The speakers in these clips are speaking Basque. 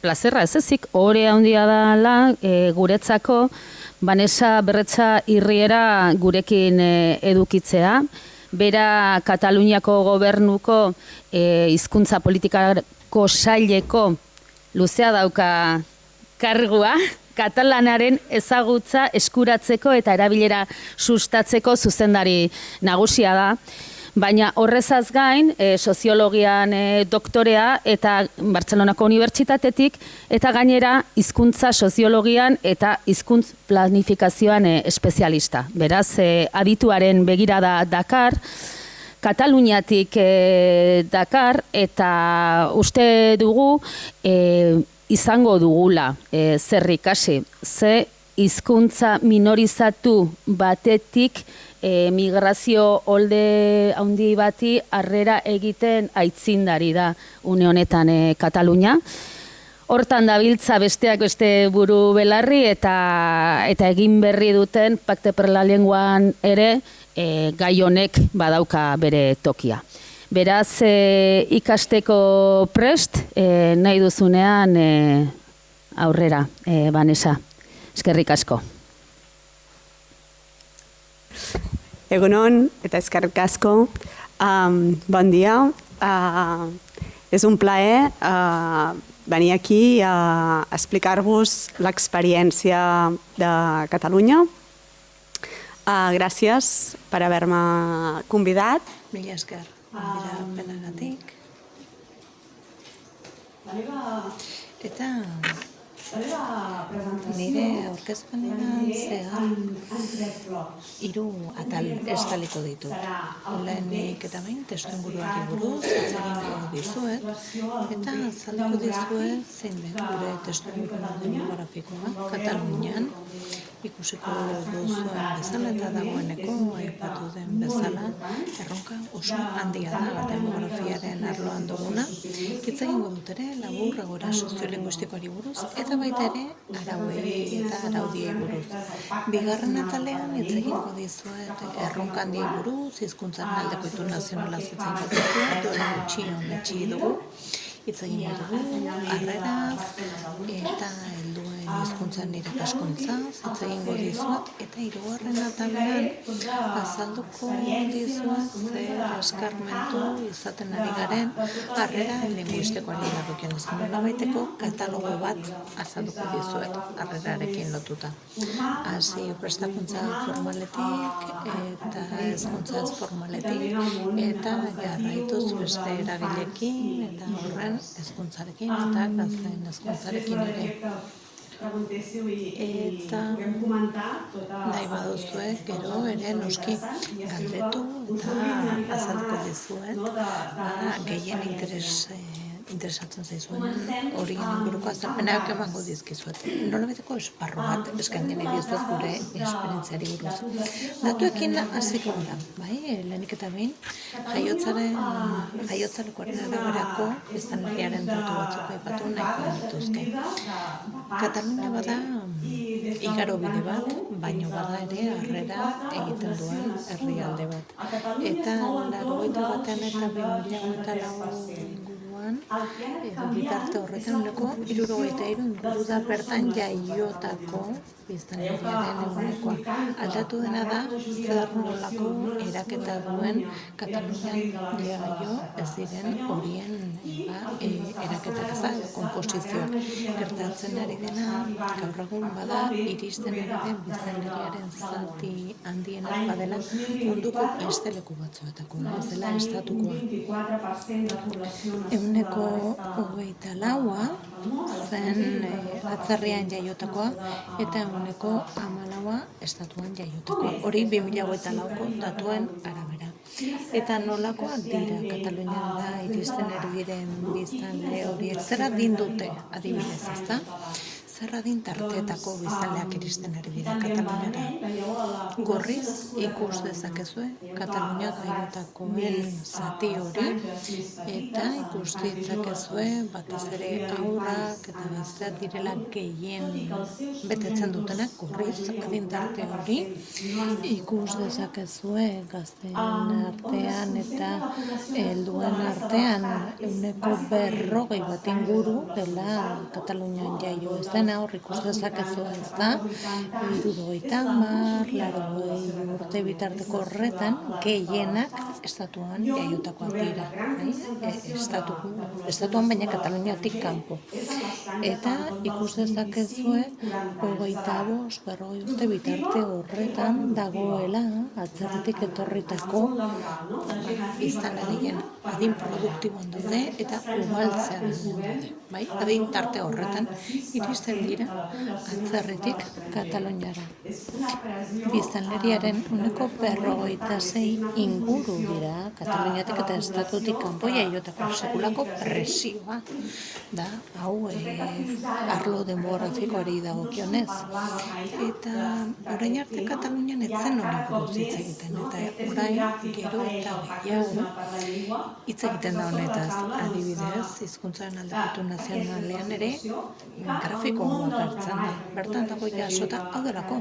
plazerra ez ezik, ore handia dela guretzako Vanessa Berretxa Irriera gurekin edukitzea. Bera Kataluniako gobernuko hizkuntza politikako saileko luzea dauka kargua, katalanaren ezagutza eskuratzeko eta erabilera sustatzeko zuzendari nagusia da. Baina horrezaz gain, soziologian doktorea eta Bartzelonako Unibertsitatetik, eta gainera hizkuntza soziologian eta hizkuntz planifikazioan espezialista. Beraz, adituaren begirada dakar, Kataluniatik dakar, eta uste dugu izango dugula zer ikasi. Ze hizkuntza minorizatu batetik migrazio olde handi bati harrera egiten aitzindari da une honetan Katalunia. Hortan dabiltza besteak beste buru belarri eta egin berri duten Pacte per la Lenguan ere gai honek badauka bere tokia. Beraz, ikasteko prest nahi duzunean aurrera, Vanessa. Eskerrik asko. Egunon eta eskerrik asko. Bon dia. És un plaer venir aquí a explicar-vos l'experiència de Catalunya. Gràcies per haver-me convidat. Mila esker, penagatik. Eta nire aurkezpenean zehar 3 atal estaliko ditut. Lehenik eta behin testuinguruari buruz hitz egingo dizuet eta azalduko dizuet zein den gure testuinguru demografikoa Katalunian. Ikusiko duzuen bezala eta dagoeneko aipatu den bezala erronka oso handia da demografiaren arloan duguna. Hitz egingo dut ere labur egoera soziolinguistikoari buruz eta baita ere arauei eta araudiei buruz. Bigarren atalean hitz egingo dizuet erronka handiei buruz, hizkuntzaren aldeko itun nazionala hitz egingo dizuet, orain gutxi onetsi dugu. Hitz egingo dugu harreraz eta helduen hizkuntzan irakaskuntzaz, hitz egingo dizuet eta 3. atalean azalduko dizuet zer eskarmentu izaten ari garen harrera linguistikoari dagokionez. Nolabaiteko katalogo bat azalduko dizuet harrerarekin lotuta. Hasi prestakuntza formaletik eta hezkuntza ez formaletik eta jarraituz beste eragileekin eta horren hezkuntzarekin eta gazteen hezkuntzarekin ere. Eta nahi baduzue gero ere noski galdetu eta azalduko dizuet gehien interesatzen zaizuen horien inguruko azalpenak emango dizkizuet. Nolabaiteko esparru bat eskaini nahi dizuet gure esperientziari buruz. Datuekin hasiko gara, bai? Lehenik eta behin jaiotzalekuaren araberako biztanleriaren datu batzuk aipatu nahiko dituzke. Katalunia bada igarobide bat, baino bada ere harrera egiten duen herrialde bat. Eta 81 eta 2024 bitarte horretan ehuneko 63 inguru da bertan jaiotako biztanleriaren egunekoa. Aldatu dena da zer nolako eraketa duen Katalunian jaio ez diren horien eraketak ez da, konposizioak. Gertatzen ari dena gaur egun bada iristen ari den biztanleriaren zati handienak badela munduko beste leku batzuetako, ez dela estatukoa. Ehuneko 24 zen atzerrian jaiotakoa eta ehuneko 14 estatuan jaiotakoa. Hori 2024ko datuen arabera. Eta nolakoak dira Kataluniara iristen ari diren biztanle horiek zer adin dute adibidez, ezta? zer adin tartetako biztanleak iristen ari dira Kataluniara. Gorriz ikus dezakezue Kataluniak jaiotakoen zati hori, eta ikus ditzakezue batez ere haurrak eta gazteak direla gehien betetzen dutenak gorriz adin tarte hori. Ikus dezakezue gazteen artean eta helduen artean 40% inguru dela Katalunian jaio ez dena, hor ikus dezakezue ez da, 70-80 urte bitarteko horretan gehienak estatuan jaiotakoak dira. Estatuan baina Kataluniatik kanpo. Eta ikus dezakezue 25-40 urte bitarte horretan dagoela atzerritik etorritako biztanle gehien adin produktiboan daude eta ugaltzean daude. Bai, adin tarte horretan iristen dira atzerritik Kataluniara. Biztanleriaren 46% inguru dira Kataluniatik eta estatutik kanpo jaiotako sekulako presioa da hau arlo demografikoari dagokionez. Eta orain arte Katalunian ez zen hori buruz hitz egiten, eta orain gero eta gehiago hitz egiten da honetaz. Adibidez, hizkuntzaren aldekotu nazionalean ere grafiko agertzen da. Bertan dago jasota hau delako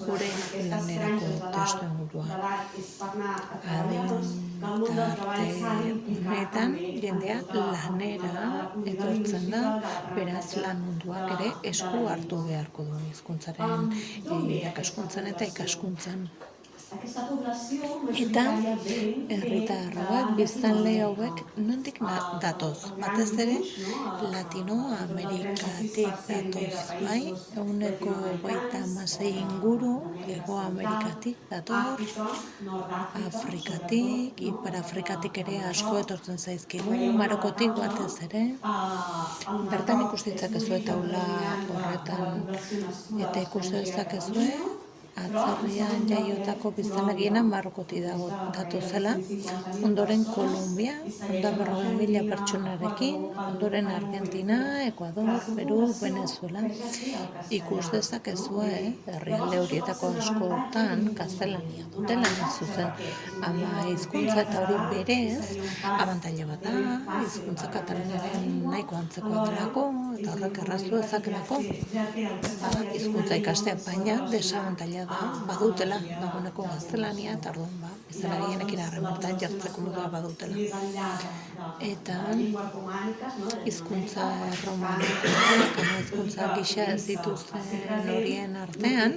gure lanerako testu ingurua. Adin tarte honetan jendea lanera etortzen da, beraz lan munduak ere esku hartu beharko du hizkuntzaren irakaskuntzan eta ikaskuntzan. Eta herritar hauek, biztanle hauek nondik datoz? Batez ere Latinoamerikatik datoz, bai? 56% inguru Hego Amerikatik dator, Afrikatik, Ipar Afrikatik ere asko etortzen zaizkigu, Marokotik batez ere. Bertan ikus ditzakezue taula horretan eta ikus dezakezue atzerrian jaiotako biztanle gehiena Marokotik datozela, ondoren Kolumbia, 40.000 pertsonarekin, ondoren Argentina, Ekuador, Peru, Venezuela. Ikus dezakezue herrialde horietako askotan gaztelania dutela zuzen. Ama hizkuntza eta hori berez abantaila bat da, hizkuntza Kataluniaren nahiko antzekoa delako, eta horrek erraztu dezakelako hizkuntza ikastea, baina desabantaila da badutela dagoeneko gaztelania eta orduan bezala gehienekin harremanetan jartzeko modua badutela. Eta hizkuntza erromanikoak, hizkuntza gisa ez dituzten horien artean,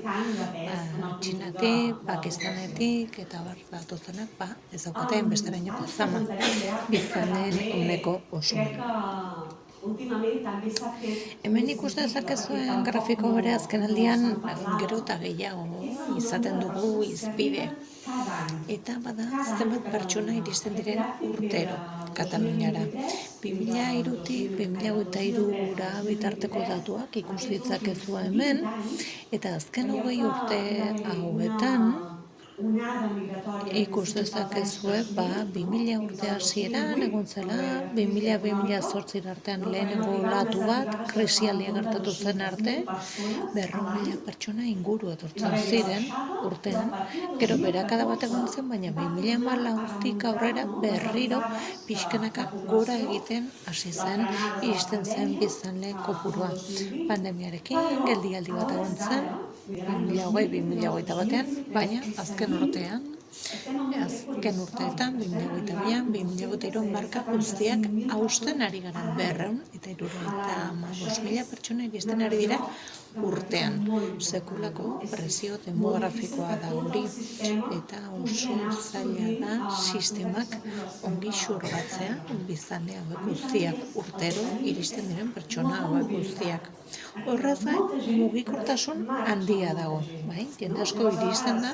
Txinatik, Pakistanetik eta datozenak ez daukaten besterainoko zama biztanleen ehuneko osuna. Hemen ikus dezakezuen grafiko bere azkenaldian gero eta gehiago izaten dugu hizpide. Eta bada zenbat pertsona iristen diren urtero Kataluniara. 2003-tik 2023 bitarteko datuak ikus ditzakezue hemen, eta azken 20 urte hauetan ikus dezakezue 2000 urte hasieran egon zela, 2000-2008 artean lehenengo olatu bat, krisialdia gertatu zen arte, 100.000 pertsona inguru etortzen ziren urtean, gero berakada bat egon zen, baina 2014tik aurrera berriro pixkanaka gora egiten hasi zen, iristen zen biztanle kopurua. Pandemiarekin geldialdi bat egon zen, 2020-2021, baina azken urteetan, 2022-2023 marka guztiak hausten ari gara 275.000 pertsona iristen ari dira urtean. Sekulako presio demografikoa da hori, eta oso zaila da sistemak ongi xurgatzea biztanle hauek guztiak, urtero iristen diren pertsona hauek guztiak. Horrez gain, mugikortasun handia dago, bai? Jende asko iristen da,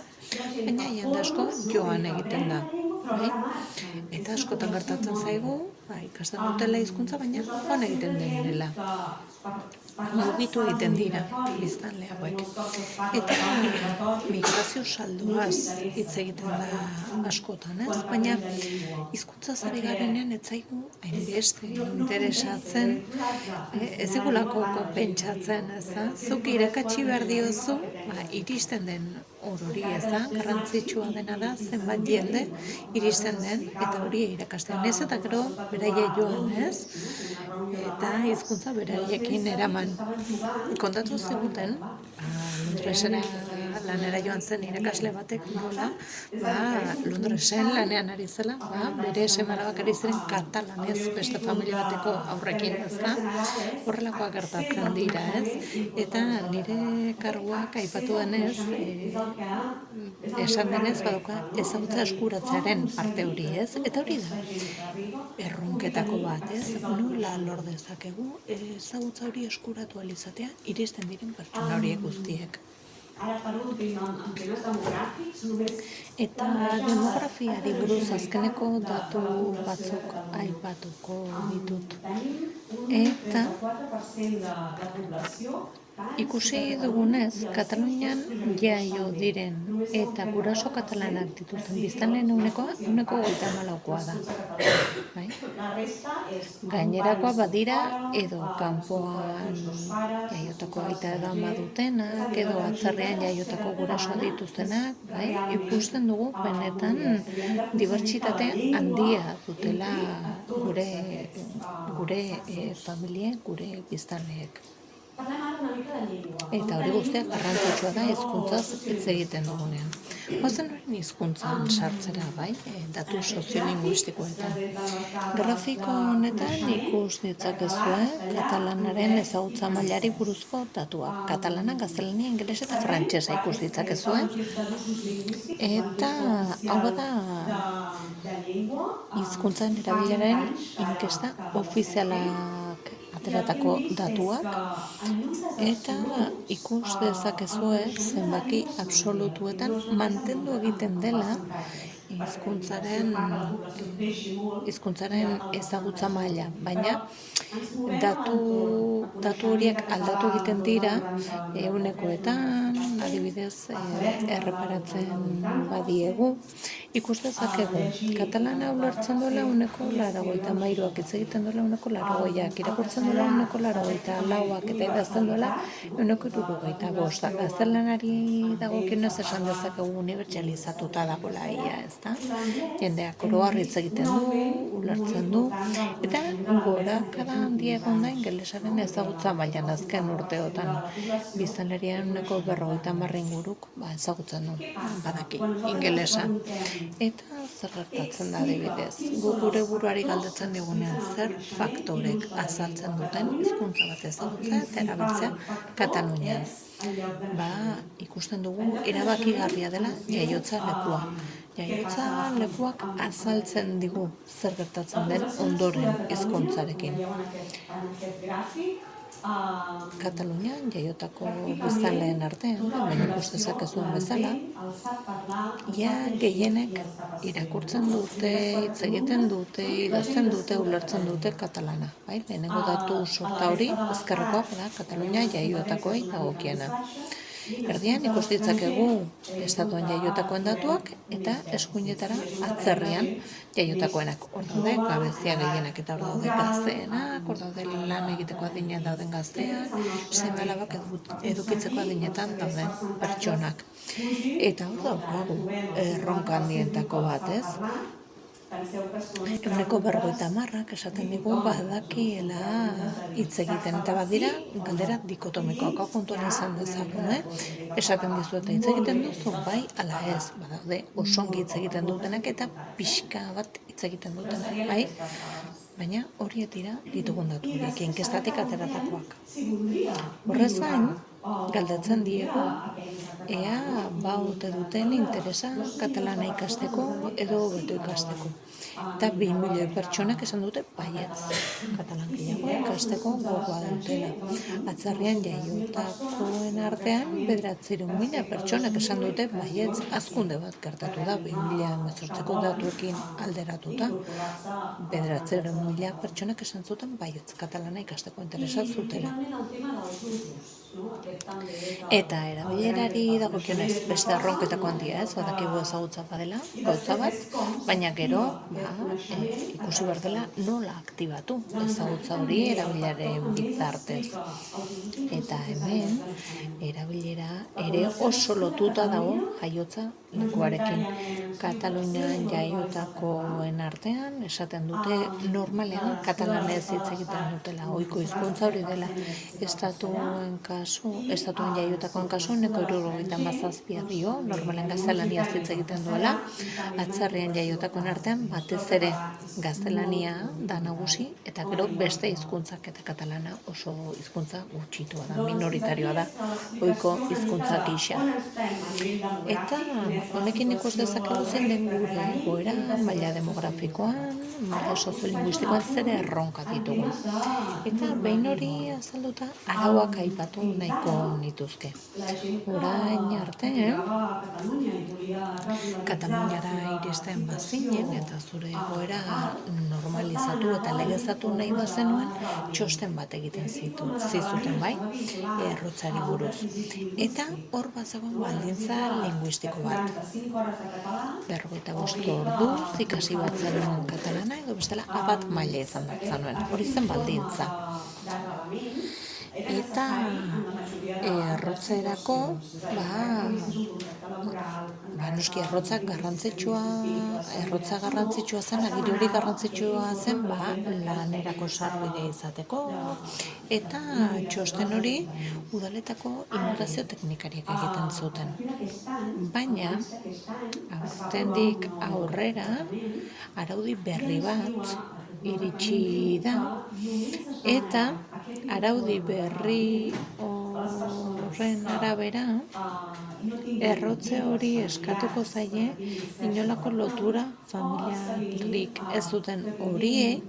baina jende asko joan egiten da. Bai? Eta askotan gertatzen zaigu, ikasten dutela hizkuntza, baina joan egiten denela. Mugitu egiten dira biztanle hauek. Eta migrazio saldoaz hitz egiten da askotan, ez? Baina hizkuntza ari garenean ez zaigu hainbeste interesatzen, ez digulako pentsatzen, ez da? Zuk irakatsi behar diozu, iristen den hori, ez da? Garrantzitsua dena da, zenbat jende iristen den, eta hori irakastean ez, eta gero beraie joan, ez? Eta hizkuntza beraiekin eraman. Kontatu ziguten, Londresera lanera joan zen irakasle batek nola, Londresen lanean ari zela, bere seme-alabak ari ziren katalanez beste familia bateko aurrekin, ez da? Horrelakoak gertatzen dira, ez? Eta nire karguak aipatu denez, esan denez badauka ezagutza eskuratzearen parte hori, ez? Eta hori da, erronketako bat, ez? Nola lor dezakegu ezagutza hori eskuratu alizatea iristen diren pertsona horiek guztiek. Eta demografiari buruz azkeneko datu batzuk aipatuko ditut. Eta ikusi dugunez, Katalunian jaio diren eta guraso katalanak dituzten biztanleen ehuneko 34 da. Bai? Gainerakoa badira edo kanpoan jaiotako aita edo ama dutenak, edo atzerrean jaiotako guraso dituztenak, bai? Ikusten dugu benetan dibertsitate handia dutela gure familiek, gure biztanleek. Eta hori guztiak garrantzitsua da hizkuntzaz hitz egiten dugunean. Goazen horren hizkuntzan sartzera, bai, datu soziolinguistikoetan. Grafiko honetan ikus ditzakezue katalanaren ezagutza mailari buruzko datuak. Katalana, gaztelania, ingeles eta frantsesa ikus ditzakezue. Eta hau da hizkuntzan erabileraren inkesta ofizialak ateratako datuak, eta ikus dezakezue zenbaki absolutuetan mantendu egiten dela hizkuntzaren ezagutza maila, baina datu horiek aldatu egiten dira ehunekoetan, adibidez erreparatzen badiegu, ikus dezakegu katalana ulertzen duela 93%, hitz egiten duela 80%, irakurtzen duela 84%, eta idazten duela 75%. Gaztelanari dagokionez esan dezakegu unibertsalizatuta dagoela ia, ezta? Jendeak oro har hitz egiten du, ulertzen du, eta gorakada handia egon da ingelesaren ezagutza mailan azken urteotan. Biztanlerian 50% inguruk ezagutzen du, badaki ingelesa. Eta zer gertatzen da adibidez? Gure buruari galdetzen digunean zer faktorek azaltzen duten hizkuntza bat ezagutzea eta erabiltzea Katalunian. Ikusten dugu erabakigarria dela jaiotza lekua. Jaiotza lekuak azaltzen digu zer gertatzen den ondoren hizkuntzarekin. Katalunian jaiotako biztanleen artean, hemen ikus dezakezuen bezala, gehienek irakurtzen dute, hitz egiten dute, idazten dute, ulertzen dute katalana. Bai? Lehenengo datu sorta hori, ezkerrekoa da Katalunia jaiotakoei dagokiena. Erdian ikus ditzakegu estatuan jaiotakoen datuak eta eskuinetara atzerrian jaiotakoenak. Hor daude gabezia gehienak eta hor daude gazteenak, hor daude lan egiteko adinean dauden gazteak, seme-alabak edukitzeko adinetan dauden pertsonak. Eta hor daukagu erronka handietako bat, ez? 50% esaten digu badakiela hitz egiten, eta badira galdera dikotomikoak, kontuan izan dezagun, esaten dizueta hitz egiten duzu, bai, ala ez, badaude osongi hitz egiten dutenak eta pixka bat hitz egiten dutenak, bai? Baina horiek dira ditugun datu horiek, inkestatik ateratakoak. Horrez gain, galdetzen diegu ea baute duten interesa katalana ikasteko edo hobeto ikasteko. Eta 2.000.000 pertsonak esan dute baietz, katalan gehiago ikasteko gogoa dutela. Atzerrian jaiotakoen artean 900.000 pertsonak esan dute baietz, hazkunde bat gertatu da 2018ko datuekin alderatuta. 900.000 pertsonak esan zuten baietz, katalana ikasteko interesa zutela. Eta erabilerari dagokionez beste erronketako handia ez, badakigu ezagutza badela, gauza bat, baina gero ikusi behar dela nola aktibatu ezagutza hori erabilaren bitartez. Eta hemen erabilera ere oso lotuta dago jaiotza lekuarekin. Katalunian jaiotakoen artean esaten dute normalean katalanez hitz egiten dutela, ohiko hizkuntza hori dela. Estatuen jaiotakoen kasu 77 dio, normalen gaztelania hitz egiten duela, atzerrian jaiotakoen artean batez ere gaztelania da nagusi, eta gero beste hizkuntzak eta katalana oso hizkuntza gutxitua da, minoritarioa da, ohiko hizkuntza gisa. Eta honekin ikus dezakegu zein den gure egoera, maila demografikoan, maila soziolinguistikoan zer erronka ditugu. Eta behin hori azalduta arauak aipatu nahiko nituzke. Orain arte, Kataluniara iristen bazinen eta zure egoera normalizatu eta legezatu nahi bazenuen txosten bat egiten zizuten bai, errotzari buruz. Eta hor bazegoen baldintza linguistiko bat. 45 orduz ikasi bat zenuen katalana edo bestela A1 maila izan bat zenuen. Hori zen baldintza. Eta errotzerako, noski errotza garrantzitsua zen, agiri hori garrantzitsua zen, lanerako sarbide izateko, eta txosten hori udaletako immigrazio teknikariak egiten zuten. Baina, aurtendik aurrera, araudi berri bat iritsi da, eta araudi berri horren arabera, errotze hori eskatuko zaie inolako lotura familiarik ez duten horiei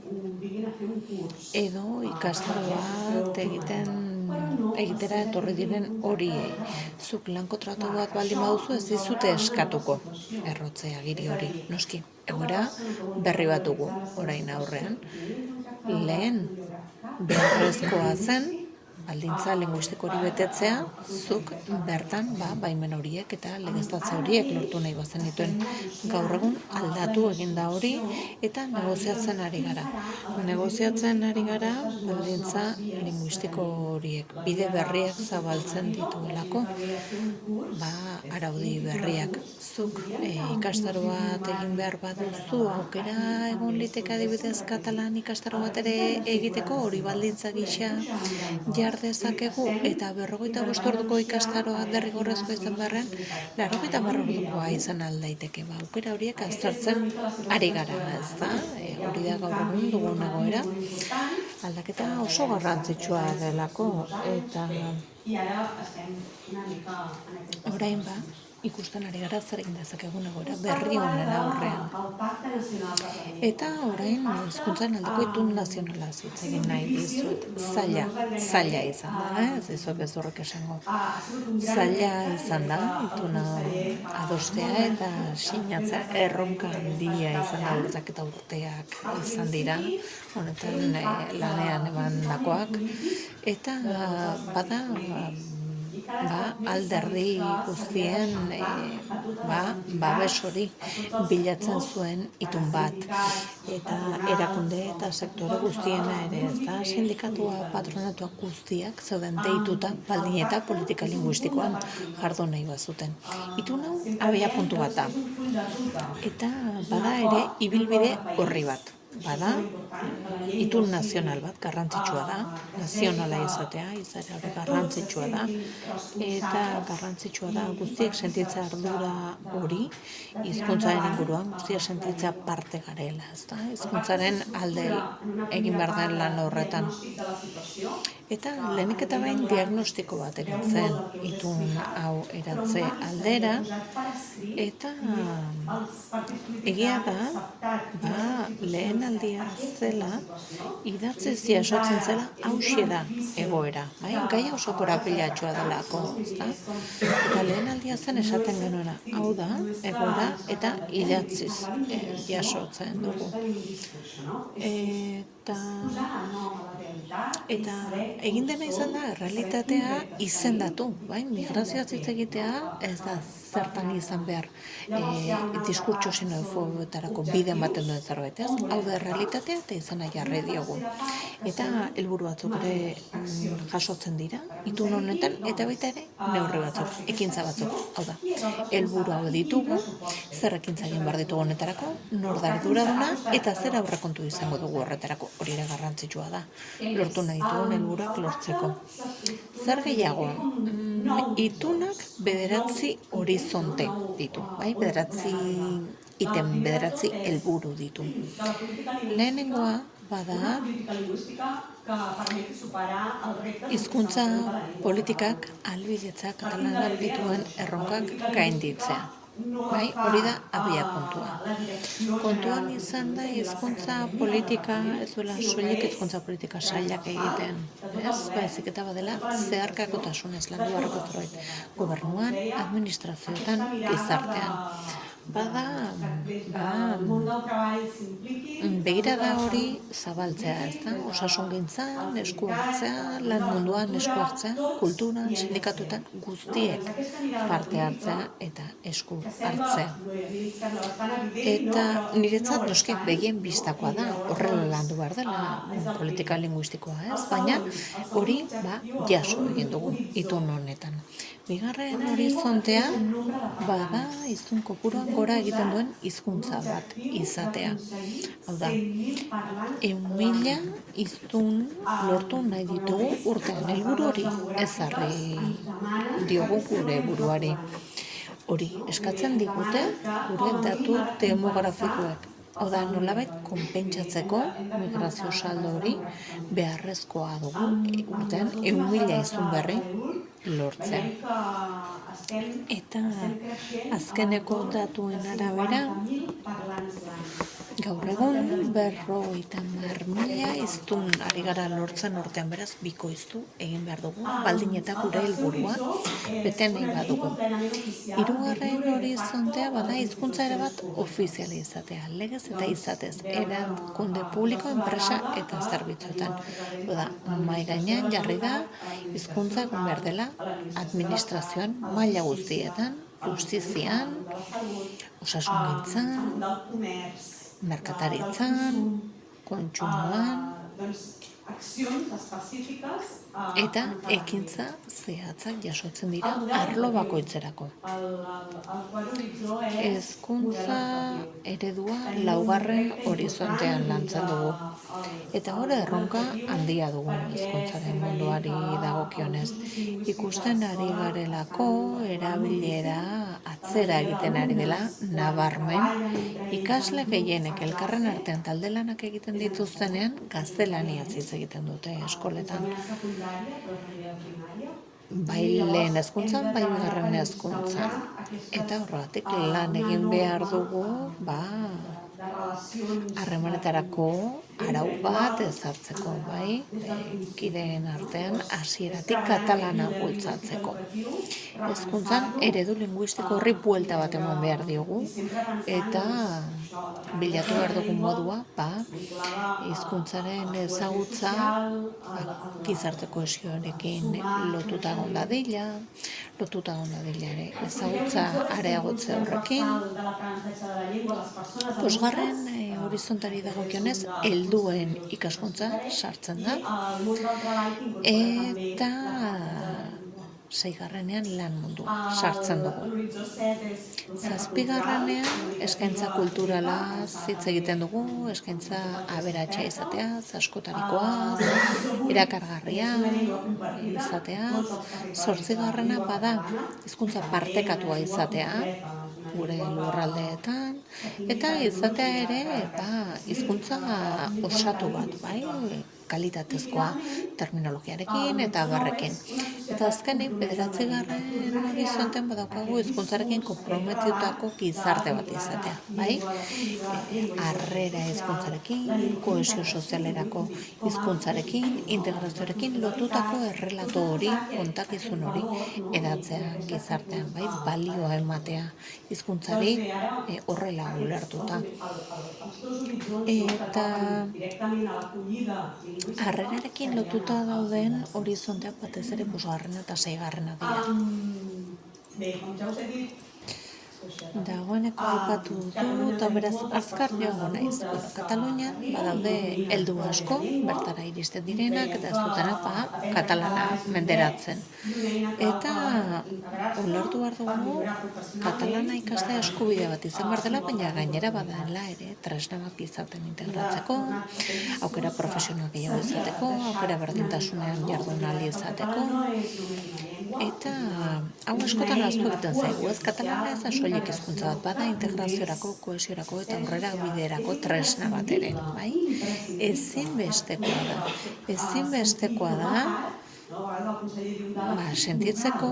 edo ikastaro bat egitera etorri diren horiei. Zuk lan kontratu bat baldin baduzu ez dizute eskatuko errotze agiri hori. Noski, egoera berri bat dugu orain aurrean. Lehen beharrezkoa zen baldintza linguistiko hori betetzea, zuk bertan baimen horiek eta legeztatze horiek lortu nahi bazen dituen. Gaur egun aldatu egin da hori eta negoziatzen ari gara. Negoziatzen ari gara baldintza linguistiko horiek. Bide berriak zabaltzen dituelako, araudi berriak. Zuk ikastaro bat egin behar baduzu, aukera egon liteke adibidez katalan ikastaro bat ere egiteko, hori baldintza gisa dezakegu eta 45 orduko ikastaroa derrigorrezkoa izan beharrean 90 ordukoa izan aldaiteke. Aukera horiek aztertzen ari gara, ezta? Hori da gaur egun dugun egoera. Aldaketa oso garrantzitsua delako eta orain ikusten ari gara zer egin dezakegun egoera berri honen aurrean. Eta orain hizkuntzaren aldeko itun nazionala hitz egin nahi dizuet. Zaila izan da, ez dizuet bezurrek esango. Zaila izan da, ituna adostea eta sinatzea erronka handia izan da, urteak eta urteak izan dira, honetan lanean emandakoak. Eta bada alderdi guztien babes hori bilatzen zuen itun bat eta erakunde eta sektore guztiena ere, ezta? Sindikatua, patronatuak guztiak zeuden deituta baldin eta politika linguistikoan jardun nahi bazuten. Itun hau abia puntu bat da. Eta bada ere ibilbide horri bat. Bada, itun nazional bat, garrantzitsua da, nazionala izatea, izare hori garrantzitsua da, eta garrantzitsua da guztiek sentitzea ardura hori, hizkuntzaren inguruan guztiek sentitzea parte garela, ezta? Hizkuntzaren alde egin behar den lan horretan. Eta lehenik eta behin diagnostiko bat egin zen itun hau eratze aldera, eta egia da, lehen aldia zela, idatziz jasotzen zela, hauxe da egoera, bai? Gai oso korapilatxoa delako, ezta? Eta lehen aldia zen esaten genuena, hau da egoera eta idatziz jasotzen dugu. Eta egin dena izan da, errealitatea izendatu, bai? Migrazioaz hitz egitea ez da zertan izan behar diskurtso xenofoboetarako bide ematen duen zerbait, ez? Hau da errealitatea eta izena jarri diogu. Eta helburu batzuk ere jasotzen dira, itun honetan, eta baita ere neurri batzuk, ekintza batzuk. Hau da, helburu hau ditugu, zer ekintza egin behar ditugu honetarako, nor da arduraduna eta zer aurrekontu izango dugu horretarako. Hori ere garrantzitsua da, lortu nahi ditugun helburuak lortzeko. Zer gehiago, itunak 9 horizonte ditu, bai? 9 item, 9 helburu ditu. Lehenengoa bada hizkuntza politikak ahalbidetzea katalanak dituen erronkak gainditzea. Bai, hori da abiapuntua. Kontuan izan da hizkuntza politika, ez duela soilik hizkuntza politika sailak egiten, ez? Baizik eta badela zeharkakotasunez landu beharreko zerbait. Gobernuan, administrazioetan, gizartean. Bada, begirada hori zabaltzea, ez da? Osasungintzan, esku hartzea, lan munduan esku hartzea, kulturan, sindikatuetan guztiek parte hartzea eta esku hartzea. Eta niretzat noski begien bistakoa da, horrela landu behar dela politika linguistikoa, ez? Baina hori jaso egin dugu itun honetan. Bigarren horizontea bada hiztun kopuruan gora egiten duen hizkuntza bat izatea. Hau da, 100.000 hiztun lortu nahi ditugu urtean, helburu hori ezarri diogu gure buruari. Hori eskatzen digute gure datu demografikoek. Hau da, nolabait konpentsatzeko migrazio saldo hori beharrezkoa dugu urtean 100.000 hiztun berri lortzea. Eta azkeneko datuen arabera, gaur egun 50.000 hiztun ari gara lortzen urtean, beraz bikoiztu egin behar dugu, baldin eta gure helburua bete nahi badugu. Hirugarren horizontea bada hizkuntza erabat ofiziala izatea, legez eta izatez, erakunde publiko, enpresa eta zerbitzuetan. Oda, mahai gainean jarri da hizkuntza egon behar dela administrazioan maila guztietan, justizian, osasungintzan, merkataritzan, kontsumoan, eta ekintza zehatzak jasotzen dira arlo bakoitzerako. Hezkuntza eredua 4. horizontean lantzen dugu. Eta hor erronka handia dugu hezkuntzaren munduari dagokionez. Ikusten ari garelako erabilera atzera egiten ari dela nabarmen, ikasle gehienek elkarren artean talde lanak egiten dituztenean gaztelaniaz hitz egiten dute eskoletan. Bai lehen hezkuntzan, bai bigarren hezkuntzan. Eta horregatik lan egin behar dugu, harremanetarako arau bat ezartzeko, bai, kideen artean hasieratik katalana bultzatzeko. Hezkuntzan eredu linguistiko horri buelta bat eman behar diogu, eta bilatu behar dugun modua, hizkuntzaren ezagutza gizarte kohesioarekin lotuta egon dadila ere ezagutza areagotze horrekin. Bosgarren horizontari dagokionez helduen ikaskuntza sartzen da, eta 6. lan mundua sartzen dugu. 7. eskaintza kulturalaz hitz egiten dugu, eskaintza aberatsa izateaz, askotarikoaz, erakargarria izateaz. 8. bada hizkuntza partekatua izatea gure lurraldeetan, eta izatea ere hizkuntza osatu bat, bai? kalitatezkoa terminologiarekin eta abarrekin. Eta azkenik, 9. horizonten badaukagu hizkuntzarekin konprometitutako gizarte bat izatea, bai? Harrera hizkuntzarekin, kohesio sozialerako hizkuntzarekin, integrazioarekin lotutako errelato hori, kontakizun hori edatzea gizartean, bai? Balioa ematea hizkuntzari horrela ulertuta. Eta harrerarekin lotuta dauden horizonteak batez ere 5. eta 6. dira. Dagoeneko aipatu du, eta beraz azkar joango naiz. Katalunian badaude heldu asko, bertara iristen direnak, eta ez dutenak katalana menderatzen. Eta ulertu behar dugu, katalana ikastea eskubide bat izan behar dela, baina gainera badala ere tresna bat gizartean integratzeko, aukera profesional gehiago izateko, aukera berdintasunean jardun ahal izateko, eta hau askotan ahaztu egiten zaigu, ez katalana ez da soilik hizkuntza bat, bada integraziorako, kohesiorako eta aurrera biderako tresna bat ere, bai? Ezinbestekoa da sentitzeko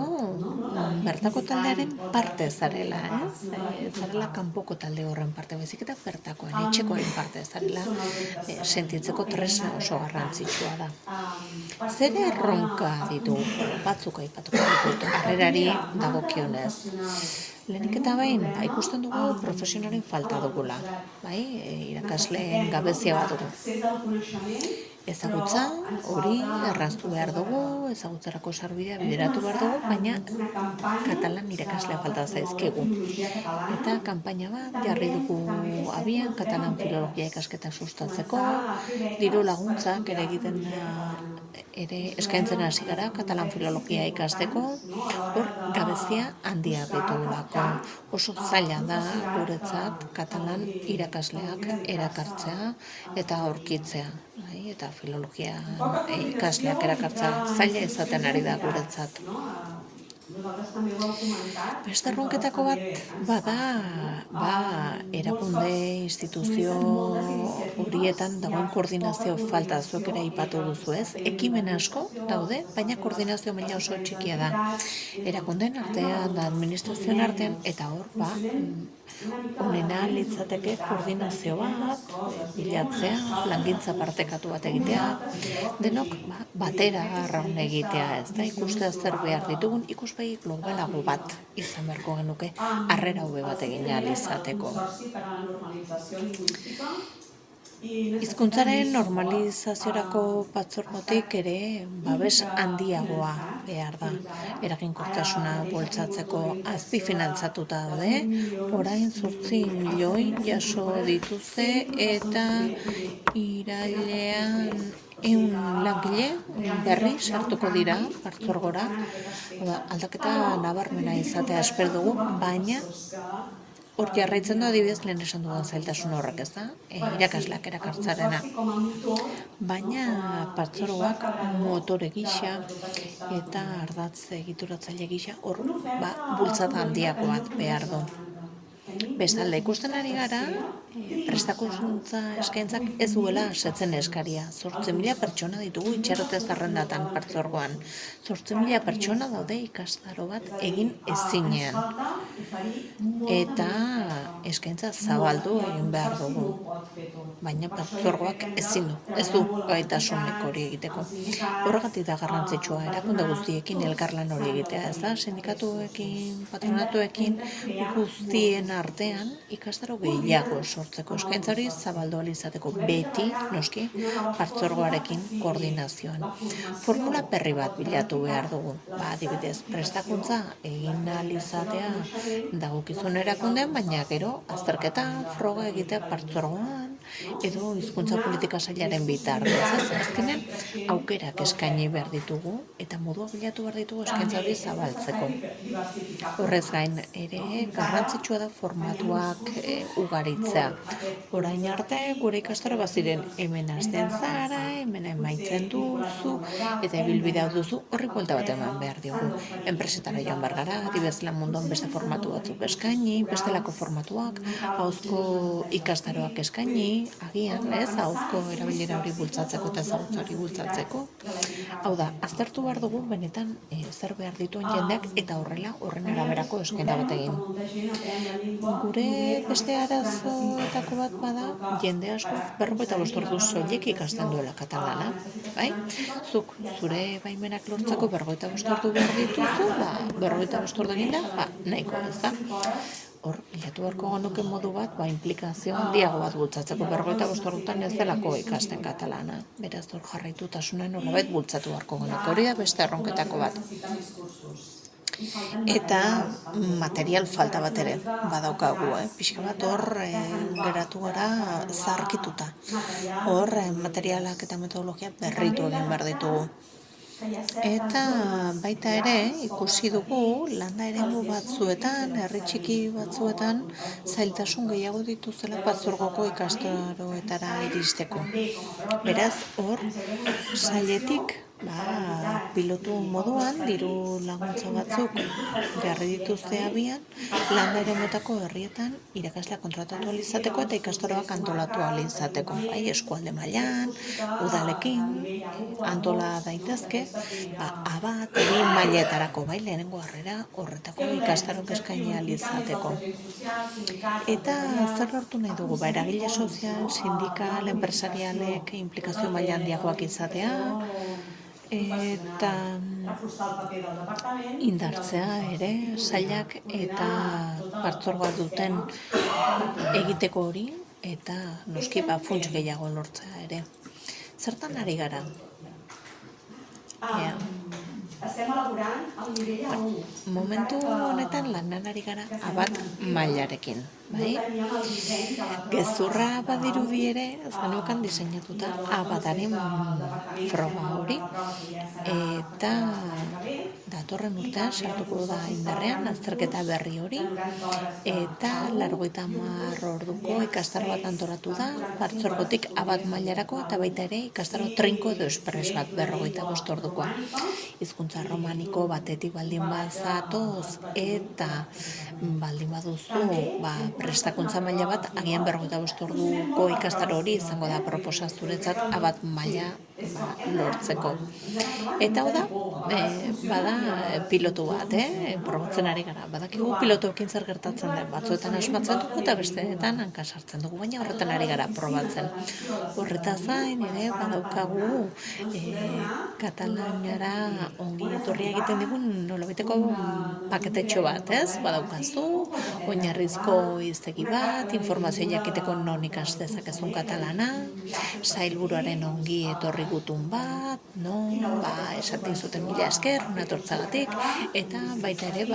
bertako taldearen parte zarela, ez? Zarela kanpoko talde horren parte, baizik eta bertakoen, etxekoen parte zarela, sentitzeko tresna oso garrantzitsua da. Zer erronka ditu, batzuk aipatuko ditut, harrerari dagokionez. Lehenik eta behin, ikusten dugu profesionalen falta dugula, bai? Irakasleen gabezia bat dugu. Ezagutza hori erraztu behar dugu, ezagutzarako sarbidea bideratu behar dugu, baina katalan irakaslea falta zaizkigu. Eta kanpaina bat jarri dugu abian, katalan filologia ikasketa sustatzeko, diru laguntzak ere egiten ere eskaintzen hasi gara katalan filologia ikasteko, hor gabezia handia ditugulako. Oso zaila da guretzat katalan irakasleak erakartzea eta aurkitzea. Eta filologia ikasleak erakartzea zaila izaten ari da guretzat. Beste erronketako bat bada erakunde, instituzio horietan dagoen koordinazio falta, zuek ere aipatu duzu ez, ekimen asko daude, baina koordinazio maila oso txikia da. Erakundeen artean, da administrazioen artean, eta hor, honena litzateke koordinazio bat, bilatzea, plangintza partekatu bat egitea, denok batera arraun egitea ez da, ikustea zer behar ditugun, ikuspegi globalago bat izan beharko genuke, harrera hobe bat egin ahal izateko. Hizkuntzaren normalizaziorako batzordetik ere babes handiagoa behar da. Eraginkortasuna bultzatzeko azpifinantzatuta daude, orain 8 milioi jaso dituzte eta irailean 100 langile berri sartuko dira partzuergora. Aldaketa nabarmena izatea espero dugu, baina hor jarraitzen du adibidez lehen esan dudan zailtasun horrek, ez da? Irakasleak erakartzarena. Baina partzuergoak motore gisa eta ardatz egituratzaile gisa hor bultzata handiago bat behar du. Bestalde ikusten ari gara, prestakuntza eskaintzak ez duela asetzen eskaria. 8.000 pertsona ditugu itxarote zerrendatan partzuergoan. 8.000 pertsona daude ikastaro bat egin ezinean. Eta eskaintza zabaldu egin behar dugu. Baina partzuergoak ez du gaitasunik hori egiteko. Horregatik da garrantzitsua erakunde guztiekin elkarlan hori egitea, ez da? Sindikatuekin, patronatuekin, guztien artean ikastaro gehiago sortzeko eskaintza hori zabaldu ahal izateko beti, noski, partzuergoarekin koordinazioan. Formula berri bat bilatu behar dugu. Adibidez, prestakuntza egin ahal izatea dagokizun erakundean, baina gero azterketa froga egitea partzuergoan edo hizkuntza politika sailaren bitartez. Azkenean aukerak eskaini behar ditugu eta modua bilatu behar ditugu eskaintza hori zabaltzeko. Horrez gain ere garrantzitsua da formatuak ugaritzea. Orain arte gure ikastaro baziren hemen hasten zara, hemen emaitzen duzu eta ibilbidea duzu, horri buelta bat eman behar diogu. Enpresetara joan behar gara, adibidez lan munduan beste formatu batzuk eskaini, bestelako formatuak, ahozko ikastaroak eskaini, agian, ez, ahozko erabilera hori bultzatzeko eta ezagutza hori bultzatzeko. Hau da, aztertu behar dugu benetan zer behar dituen jendeak eta horren araberako eskena bat egin. Gure beste arazoetako bat bada, jende asko 45 ordu soilik ikasten duela katalana, bai? Zuk zure baimenak lortzeko 45 ordu behar dituzu, 45 ordu eginda, nahiko ez da. Hor, bilatu beharko genuke modu bat, implikazio handiago bat bultzatzeko 45 ordutan ez delako ikasten katalana. Beraz, hor jarraitutasunen nolabait bultzatu beharko genuke. Hori da beste erronketako bat. Eta material falta bat ere badaukagu, pixka bat hor geratu gara zarkituta. Hor materialak eta metodologia berritu egin behar ditugu. Eta baita ere ikusi dugu landa eremu batzuetan, herri txiki batzuetan zailtasun gehiago dituzela partzuergoko ikastaroetara iristeko. Beraz, hor sailetik pilotu moduan diru laguntza batzuk jarri dituzte abian landa eremuetako herrietan irakasleak kontratatu ahal izateko eta ikastaroak antolatu ahal izateko. Eskualde mailan, udalekin antola daitezke, abat, mailetarako, lehenengo harrera horretako ikastarok eskaini ahal izateko. Eta zer lortu nahi dugu? Eragile sozial, sindikal, enpresarialek implikazio maila handiagoak izatea, eta indartzea ere, sailak eta partzuergoa duten egiteko hori, eta noski funts gehiago lortzea ere. Zertan ari gara? Momentu honetan lanan ari gara abat mailarekin. Gezurra badirudi ere, ez geneukan diseinatuta abataren froga hori, eta datorren urtean sartuko da indarrean azterketa berri hori, eta 90 orduko ikastaro bat antolatu da, partzuergotik abat mailarako, eta baita ere ikastaro trinko edo espres bat 45 ordukoa. Hizkuntza romaniko batetik baldin bazatoz eta baldin baduzu prestakuntza maila bat, agian 45 orduko ikastaro hori izango da proposa zuretzat abat maila lortzeko. Eta hau da, bada pilotu bat, probatzen ari gara. Badakigu pilotuekin zer gertatzen den, batzuetan asmatzen dugu eta besteetan hanka sartzen dugu, baina horretan ari gara probatzen. Horretaz gain ere badaukagu Kataluniara ongi etorria egiten digun nolabaiteko paketetxo bat, ez? Badaukazu, oinarrizko hiztegi bat, informazio jakiteko non ikas dezakezun katalana, sailburuaren ongi etorri gutun bat, esaten zuten mila esker, natortzagatik, eta baita ere,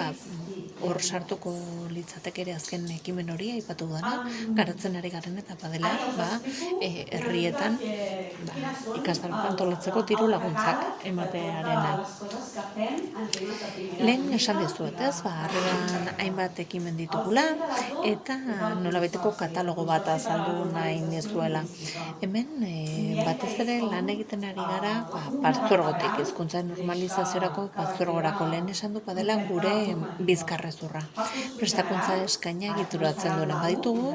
hor sartuko litzateke ere azken ekimen hori aipatu dana, garatzen ari garen eta badela, herrietan ikastaroak antolatzeko diru laguntzak ematearena. Lehen esan dizuet, ez? Harreran hainbat ekimen ditugula eta nolabaiteko katalogo bat azaldu nahi nizuela. Hemen batez ere lan egiten ari gara partzuergotik, hizkuntza normalizaziorako partzuergorako lehen esan du badela gure bizkarrezurra. Prestakuntza eskaina egituratzen duena baditugu,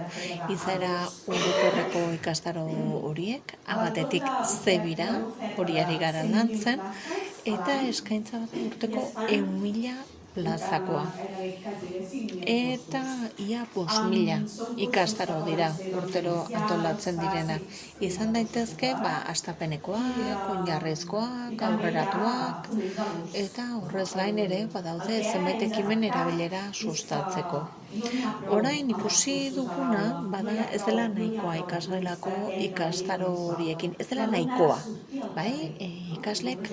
izaera orokorreko ikastaro horiek, abatetik zebira hori ari gara lantzen, eta eskaintza bat urteko 1.000 plazakoa. Eta ia 5.000 ikastaro dira urtero antolatzen direna. Izan daitezke, hastapenekoak, oinarrizkoak, aurreratuak, eta horrez gain ere badaude zenbait ekimen erabilera sustatzeko. Orain ikusi duguna, bada ez dela nahikoa ikasgelako ikastaro horiekin, ez dela nahikoa, ikaslek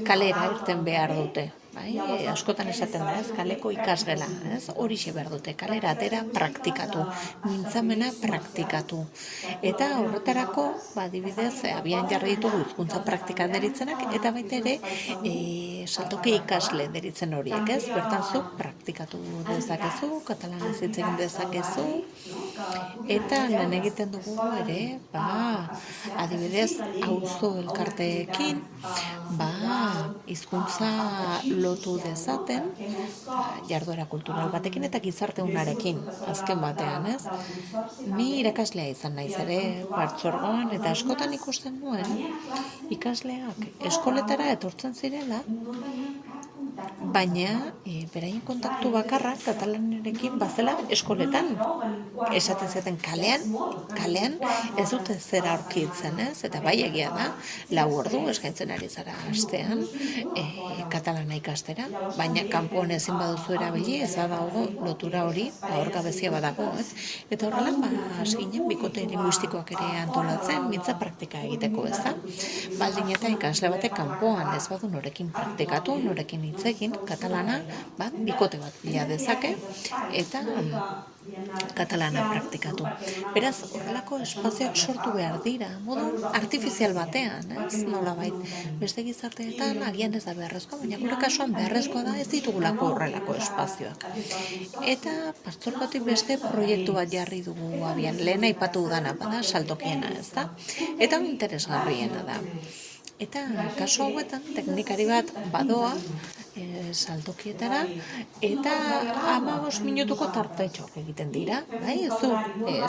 kalera irten behar dute. Askotan esaten da, kaleko ikasgela, horixe behar dute, kalera atera praktikatu, mintzamena praktikatu. Eta horretarako, adibidez, abian jarri ditugu hizkuntza praktika deritzenak, eta baita ere, saltoki ikasle deritzen horiek, bertan zu praktikatu dezakezu, katalanez hitz egin dezakezu, Eta lan egiten dugu ere, adibidez, auzo elkarteekin, hizkuntza lotu dezaten, jarduera kultural batekin eta gizarte unarekin, azken batean, ez? Ni irakaslea izan naiz ere, partzuergoan, eta askotan ikusten nuen, ikasleak eskoletara etortzen zirela, baina beraien kontaktu bakarra katalanarekin bazela eskoletan. Esaten zaten kalean ez dute zer aurkitzen, ez? Eta bai egia da, 4 ordu eskaintzen ari zara astean katalana ikastera, baina kanpoan ezin baduzu erabili, ez dago lotura hori, hor gabezia badago, ez? Eta horrela, ginen bikote linguistikoak ere antolatzen, mintza praktika egiteko, ez da? Baldin eta ikasle batek kanpoan ez badu norekin praktikatu, norekin hitz egin, katalana, bikote bat bila dezake, eta katalana praktikatu. Beraz, horrelako espazioak sortu behar dira, modu artifizial batean, ez? Nolabait, beste gizarteetan agian ez da beharrezkoa, baina gure kasuan beharrezkoa da ez ditugulako horrelako espazioak. Eta partzuergotik beste proiektu bat jarri dugu abian, lehen aipatu dana, bada saltokiena, ez da? Eta interesgarriena da. Eta kasu hauetan teknikari bat badoa saltokietara eta 15 minutuko tartetxoak egiten dira. Bai, ez du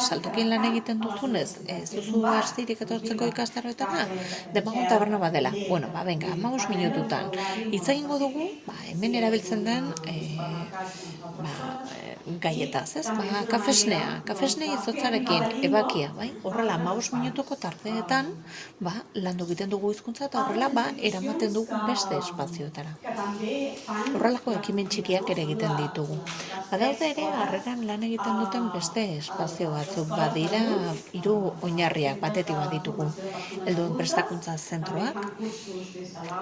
saltokien lan egiten duzunez, ez duzu astirik etortzeko ikastaroetara, demagun taberna bat dela. Bueno, venga, 15 minututan. Hitz egingo dugu, hemen erabiltzen den gaietaz, ez? Kafesnea izotzarekin, ebakia, bai? Horrela, 15 minutuko tarteetan, landu egiten dugu hizkuntza eta horrela, eramaten dugu beste espazioetara. Horrelako ekimen txikiak ere egiten ditugu. Badaude ere, harreran lan egiten duten beste espazio batzuk badira, 3 oinarriak batetik baditugu. Helduen prestakuntza zentroak,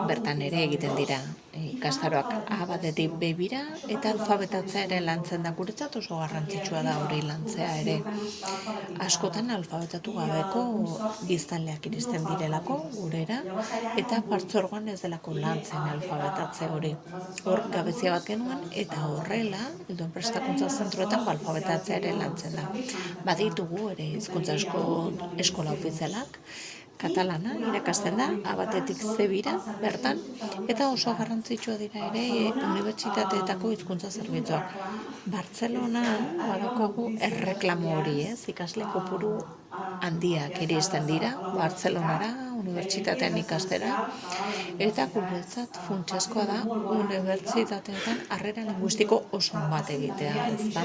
bertan ere egiten dira ikastaroak A batetik B bira, eta alfabetatzea ere lantzen da guretzat oso garrantzitsua da hori lantzea ere. Askotan alfabetatu gabeko biztanleak iristen direlako gurera, eta partzuergoan ez delako lantzen alfabetatze hori. Hor gabezia bat genuen, eta horrela, helduen prestakuntza zentroetan alfabetatzea ere lantzen da. Baditugu ere hizkuntza eskola ofizialak, katalana irakasten da, A batetik C bira, bertan, eta oso garrantzitsua dira ere unibertsitateetako hizkuntza zerbitzuak. Bartzelonan badaukagu erreklamo hori, ez? Ikasle kopuru handiak iristen dira, Bartzelonara, unibertsitatean ikastera, eta guretzat funtsezkoa da unibertsitateetan harrera linguistiko oso bat egitea, ez da?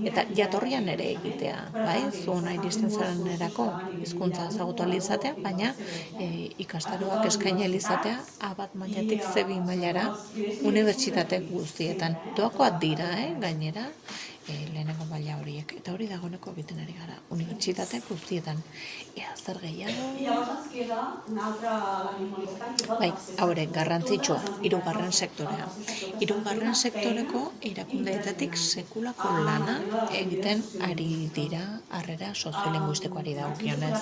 Eta jatorrian ere egitea, bai? Zuona iristen zarenerako hizkuntza ezagutu ahal izatea, baina ikastaroak eskaini ahal izatea A bat mailatik C bi mailara unibertsitate guztietan. Doakoak dira, gainera, lehenengo maila horiek. Eta hori dagoeneko egiten ari gara, unibertsitate guztietan. Ea zer gehiago? Bai, haure, garrantzitsua, 3. sektorea. 3. sektoreko erakundeetatik sekulako lana egiten ari dira harrera soziolinguistikoari dagokionez.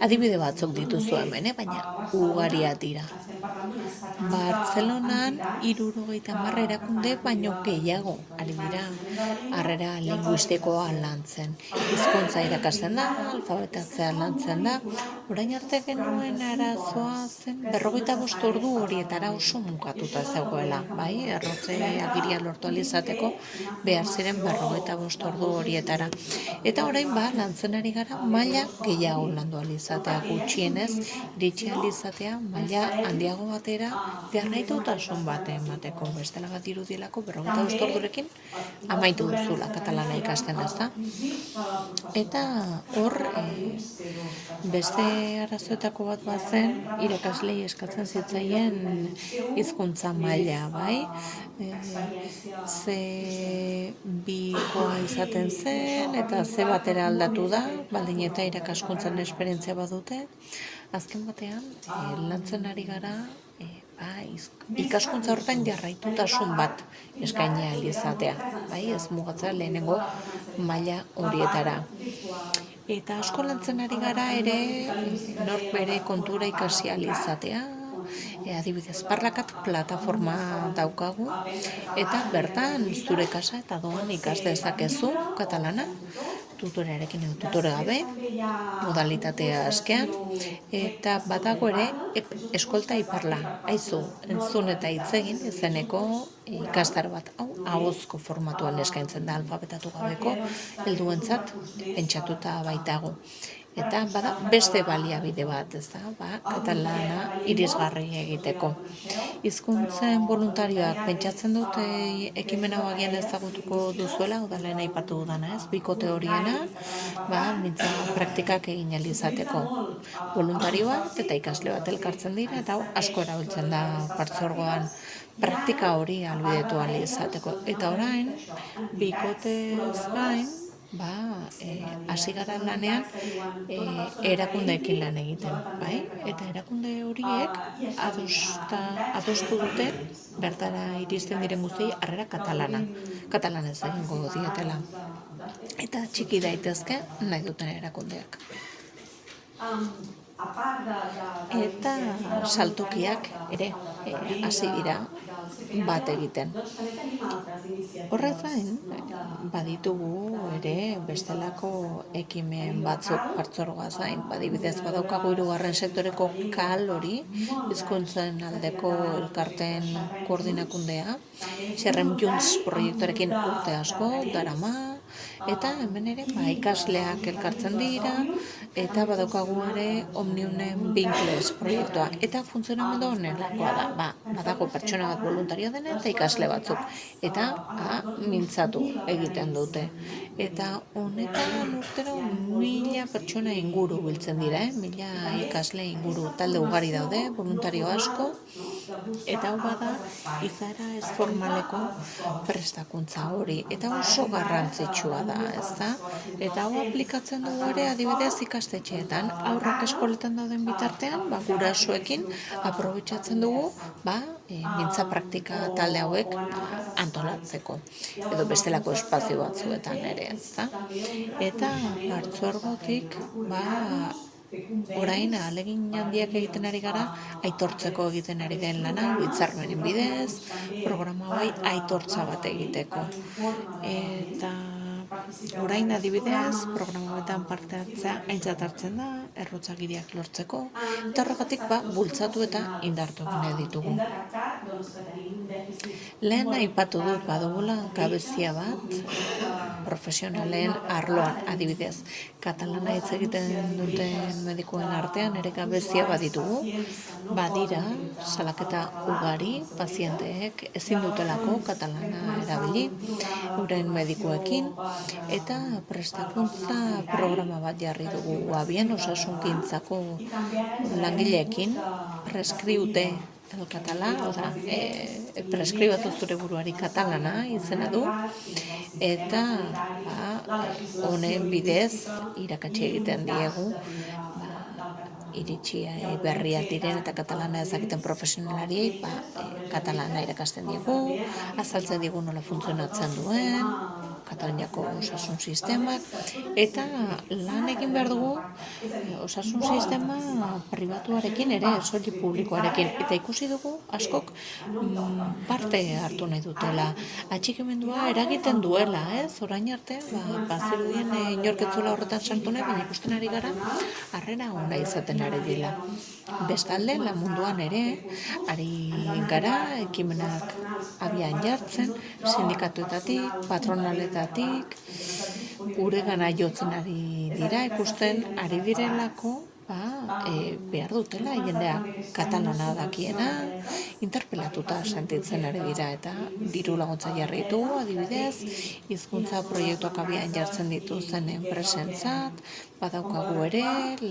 Adibide batzuk dituzu hemen, baina ugaria dira. Bartzelonan 70 erakunde baino gehiago ari dira harrera linguistikoa lantzen. Hizkuntza irakasten da, alfabetatzea lantzen da. Orain arte genuen arazoa zen 45 ordu horietara oso mugatuta zegoela, bai? Errotze agiria lortu ahal izateko behar ziren 45 ordu horietara. Eta orain lantzen ari gara maila gehiago landu ahal izatea, gutxienez iritsi ahal izatea maila handiago batera jarraitutasun bat emateko, bestela bat irudielako 45 ordurekin amaitu duzula katalana ikasten, ez da? Eta hor beste arazoetako bat bazen irakaslei eskatzen zitzaien hizkuntza maila, bai? C2koa izaten zen eta C batera aldatu da, baldin eta irakaskuntzan esperientzia badute. Azken batean, lantzen ari gara ikaskuntza horretan jarraitutasun bat eskaini ahal izatea, bai? Ez mugatzea lehenengo maila horietara. Eta asko lantzen ari gara ere nork bere kontura ikasi ahal izatea, Adibidez, Parlakat plataforma daukagu, eta bertan zure kasa eta doan ikas dezakezu katalana, tutorearekin edo tutore gabe, modalitatea askean, eta badago ere eskolta iparla, aizu, entzun eta hitz egin izeneko ikastaro bat, hau ahozko formatuan eskaintzen da alfabetatu gabeko helduentzat pentsatuta baitago. Eta bada beste baliabide bat, ez da, katalana irisgarri egiteko. Hizkuntzen voluntarioak pentsatzen dute ekimen hau agian ezagutuko duzuela, oda lehen aipatu dudana, ez, bikote horiena, mintza praktikak egin ahal izateko. Voluntarioak eta ikasle bat elkartzen dira, eta asko erabiltzen da partzuergoan praktika hori ahalbidetu ahal izateko. Eta orain, bikotez gain, hasi gara lanean erakundeekin lan egiten, bai? Eta erakunde horiek adostu dute bertara iristen diren guztiei harrera katalanez egingo dietela. Eta txiki daitezke nahi duten erakundeak. Eta saltokiak ere hasi dira bat egiten. Horrez gain, baditugu ere bestelako ekimen batzuk partzuergoaz gain. Adibidez, badaukagu 3. sektoreko KAL hori, hizkuntzen aldeko elkarteen koordinakundea, Xerrem Junts proiektuarekin urte asko darama, eta hemen ere ikasleak elkartzen dira, eta badaukagu ere Omniunen Binkles proiektua. Eta funtzionamendu honelakoa da, badago pertsona bat voluntario dena eta ikasle batzuk. Eta mintzatu egiten dute. Eta honetan urtero 1000 pertsona inguru biltzen dira, 1000 ikasle inguru, talde ugari daude, voluntario asko, eta hau bada izaera ez formaleko prestakuntza hori, eta oso garrantzitsua da, ez da? Eta hau aplikatzen dugu ere adibidez ikastetxeetan, aurrak eskoletan dauden bitartean, gurasoekin aprobetxatzen dugu, mintza praktika talde hauek antolatzeko, edo bestelako espazio batzuetan ere, ez da? Eta partzuergotik, orain ahalegin handiak egiten ari gara, aitortzeko egiten ari den lana, hitzarmenen bidez, programa hori aitortza bat egiteko. Eta orain adibidez, programa batean parte hartzea aintzat hartzen da, errotzagiriak lortzeko, eta horregatik bultzatu eta indartu gine ditugu. Lehen aipatu dut badugula gabezia bat, profesionalen arloan adibidez. Katalana hitz egiten duten medikuen artean ere gabezia baditugu, badira salaketa ugari pazienteek ezin dutelako katalana erabili, euren medikuekin, eta prestakuntza programa bat jarri dugu abian osasungintzako langileekin, preskriute el katala, preskribatu zure buruari katalana izena du, eta honen bidez irakatsi egiten diegu iritsi berriak diren eta katalana ezakiten profesionalari katalana irakasten diegu, azaltzen digu nola funtzionatzen duen, Kataluniako osasun sistemak, eta lan egin behar dugu osasun sistema pribatuarekin ere, soilik publikoarekin, eta ikusi dugu askok parte hartu nahi dutela, atxikimendua eragiten duela, orain arte, bazirudien inorketzula horretan sartu nahi, baina ikusten ari gara, harrera ona izaten ari dela. Bestalde, lan munduan ere, ari gara, ekimenak abian jartzen, sindikatuetatik, patronaletatik, gure gana jotzen ari dira, ikusten ari direlako, behar dutela, jendea katalana dakiena, interpelatuta sentitzen ari dira, eta diru laguntza jarri ditugu, adibidez, hizkuntza proiektuak abian jartzen dituzten enpresentzat, badaukagu ere,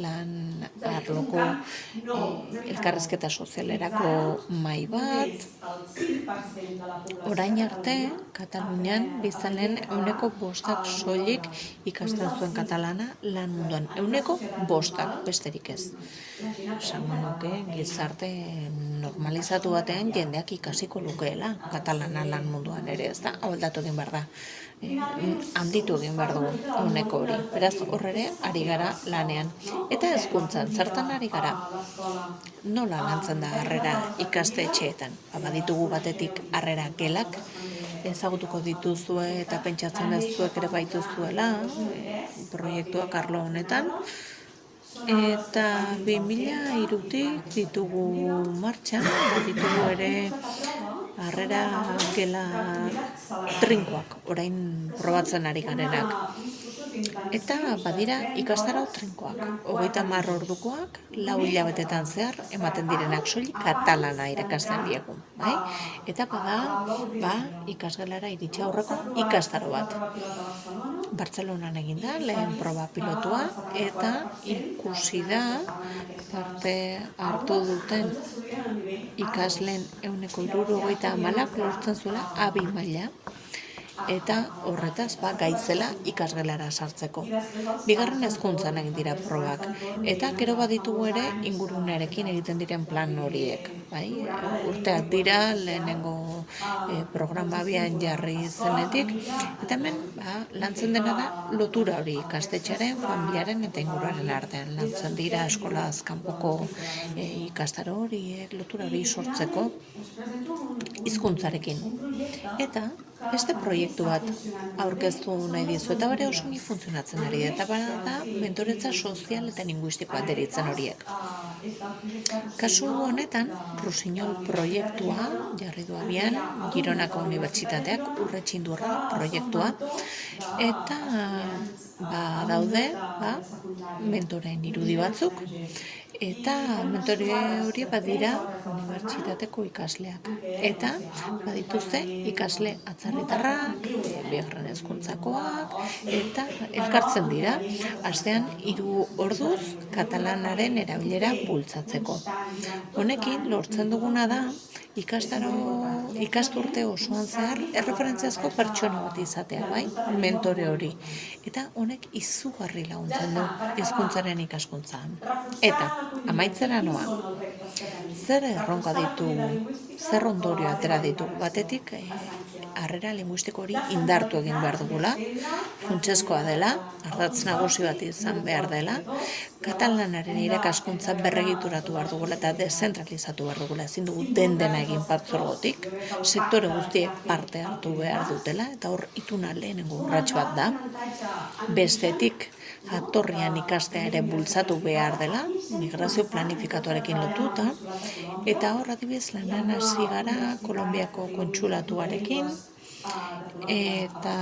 lan arloko elkarrizketa sozialerako mahai bat. Orain arte, Katalunian biztanleen 5% soilik ikasten zuen katalana lan munduan. 5% besterik ez. Esango nuke, gizarte normalizatu batean jendeak ikasiko lukeela katalana lan munduan ere, ez da? Hau aldatu egin behar da. handitu egin behar dugu uneko hori. Beraz, horre ari gara lanean. Eta hezkuntzan, zertan ari gara? Nola lantzen da harrera ikastetxeetan? Baditugu batetik harrera gelak, ezagutuko dituzue eta pentsatzen dezuek ere baituzuela proiektuak arlo honetan. Eta 2003tik ditugu martxan, ditugu ere harrera gela trinkoak, orain probatzen ari garenak. Eta badira ikastaro trinkoak, 30 ordukoak, 4 hilabetetan zehar ematen direnak soilik katalana irakasten diegu, bai? Eta bada, ikasgelara iritsi aurreko ikastaro bat. Bartzelonan egin da, lehen proba pilotua, eta ikusi da parte hartu duten ikasleen 74 lortzen zuela A2 maila. Eta horretaz gaitzela ikasgelara sartzeko. Bigarren hezkuntzan egin dira probak. Eta gero baditugu ere ingurunearekin egiten diren plan horiek. Bai? Urteak dira lehenengo programa abian jarri zenetik. Eta hemen lantzen dena da lotura hori ikastetxearen, familiaren eta inguruaren artean. Lantzen dira eskolaz kanpoko ikastaro horiek, lotura hori sortzeko hizkuntzarekin. Eta beste proiektu bat aurkeztu nahi dizu, eta bare oso ongi funtzionatzen ari da, eta da mentoretza sozial eta linguistikoa deritzen horiek. Kasu honetan, Rusiñol proiektua jarri du abian, Gironako Unibertsitateak Urretxindurra proiektua, eta daude mentoren irudi batzuk, eta mentore hori badira unibertsitateko ikasleak. Eta badituzte ikasle atzerritarrak, bigarren hezkuntzakoak, eta elkartzen dira, astean 3 orduz katalanaren erabilera bultzatzeko. Honekin lortzen duguna da ikasturte osoan zehar erreferentziazko pertsona bat izatea, bai? Mentore hori. Eta honek izugarri laguntzen du hizkuntzaren ikaskuntzan. Eta amaitzera noa, zer erronka ditugu, zer ondorio atera ditugu batetik, harrera linguistiko hori indartu egin behar dugula, funtsezkoa dela, ardatz nagusi bat izan behar dela, katalanaren irakaskuntza berregituratu behar dugula eta dezentralizatu behar dugula, ezin dugu dena egin partzuergotik, sektore guztiek parte hartu behar dutela, eta hor ituna lehenengo urrats bat da, bestetik jatorrian ikastea ere bultzatu behar dela, migrazio planifikatuarekin lotuta, eta hor adibidez lanan hasi gara Kolonbiako kontsulatuarekin, eta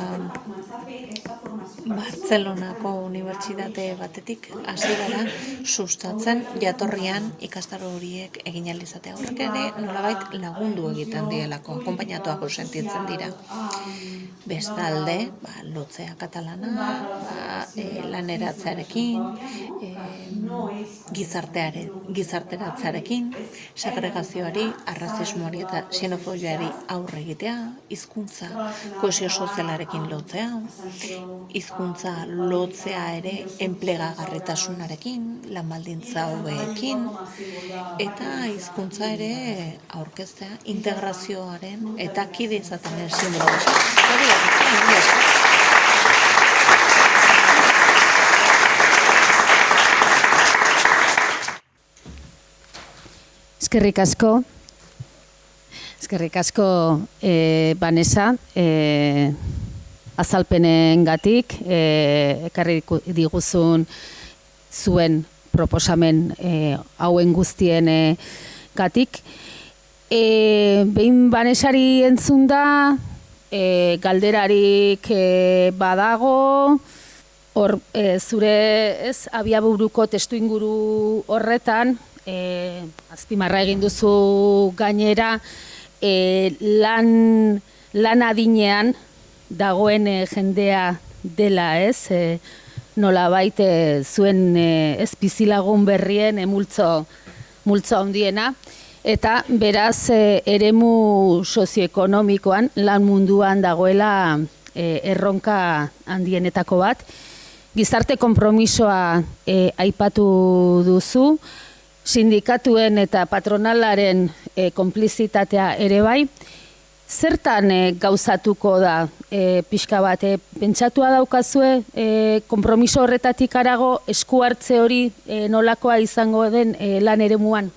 Bartzelonako unibertsitate batetik hasi gara sustatzen jatorrian ikastaro horiek egin ahal izatea. Horrek ere nolabait lagundu egiten dielako, akonpainatuako sentitzen dira. Bestalde, lotzea katalana, laneratzearekin, gizarteratzearekin, segregazioari, arrazismoari eta xenofobioari aurre egitea, hizkuntza kohesio sozialarekin lotzea, hizkuntza lotzea ere enplegagarritasunarekin, lan baldintza hobeekin, eta hizkuntza ere aurkeztea integrazioaren eta kide izaten simbolo gisa. Eskerrik asko, Vanessa, azalpenengatik, ekarri diguzun zuen proposamen hauen guztien gatik. Behin Vanessari entzun da, galderarik badago, hor zure abiaburuko testuinguru horretan, azpimarra egin duzu gainera, lan adinean dagoen jendea dela, ez? Nolabait zuen bizilagun berrien multzo handiena, eta beraz eremu sozioekonomikoan lan munduan dagoela erronka handienetako bat. Gizarte konpromisoa aipatu duzu, sindikatuen eta patronalaren konplizitatea ere bai, Zertan gauzatuko da pixka bat? Pentsatua daukazue konpromiso horretatik harago esku hartze hori nolakoa izango den lan eremuan?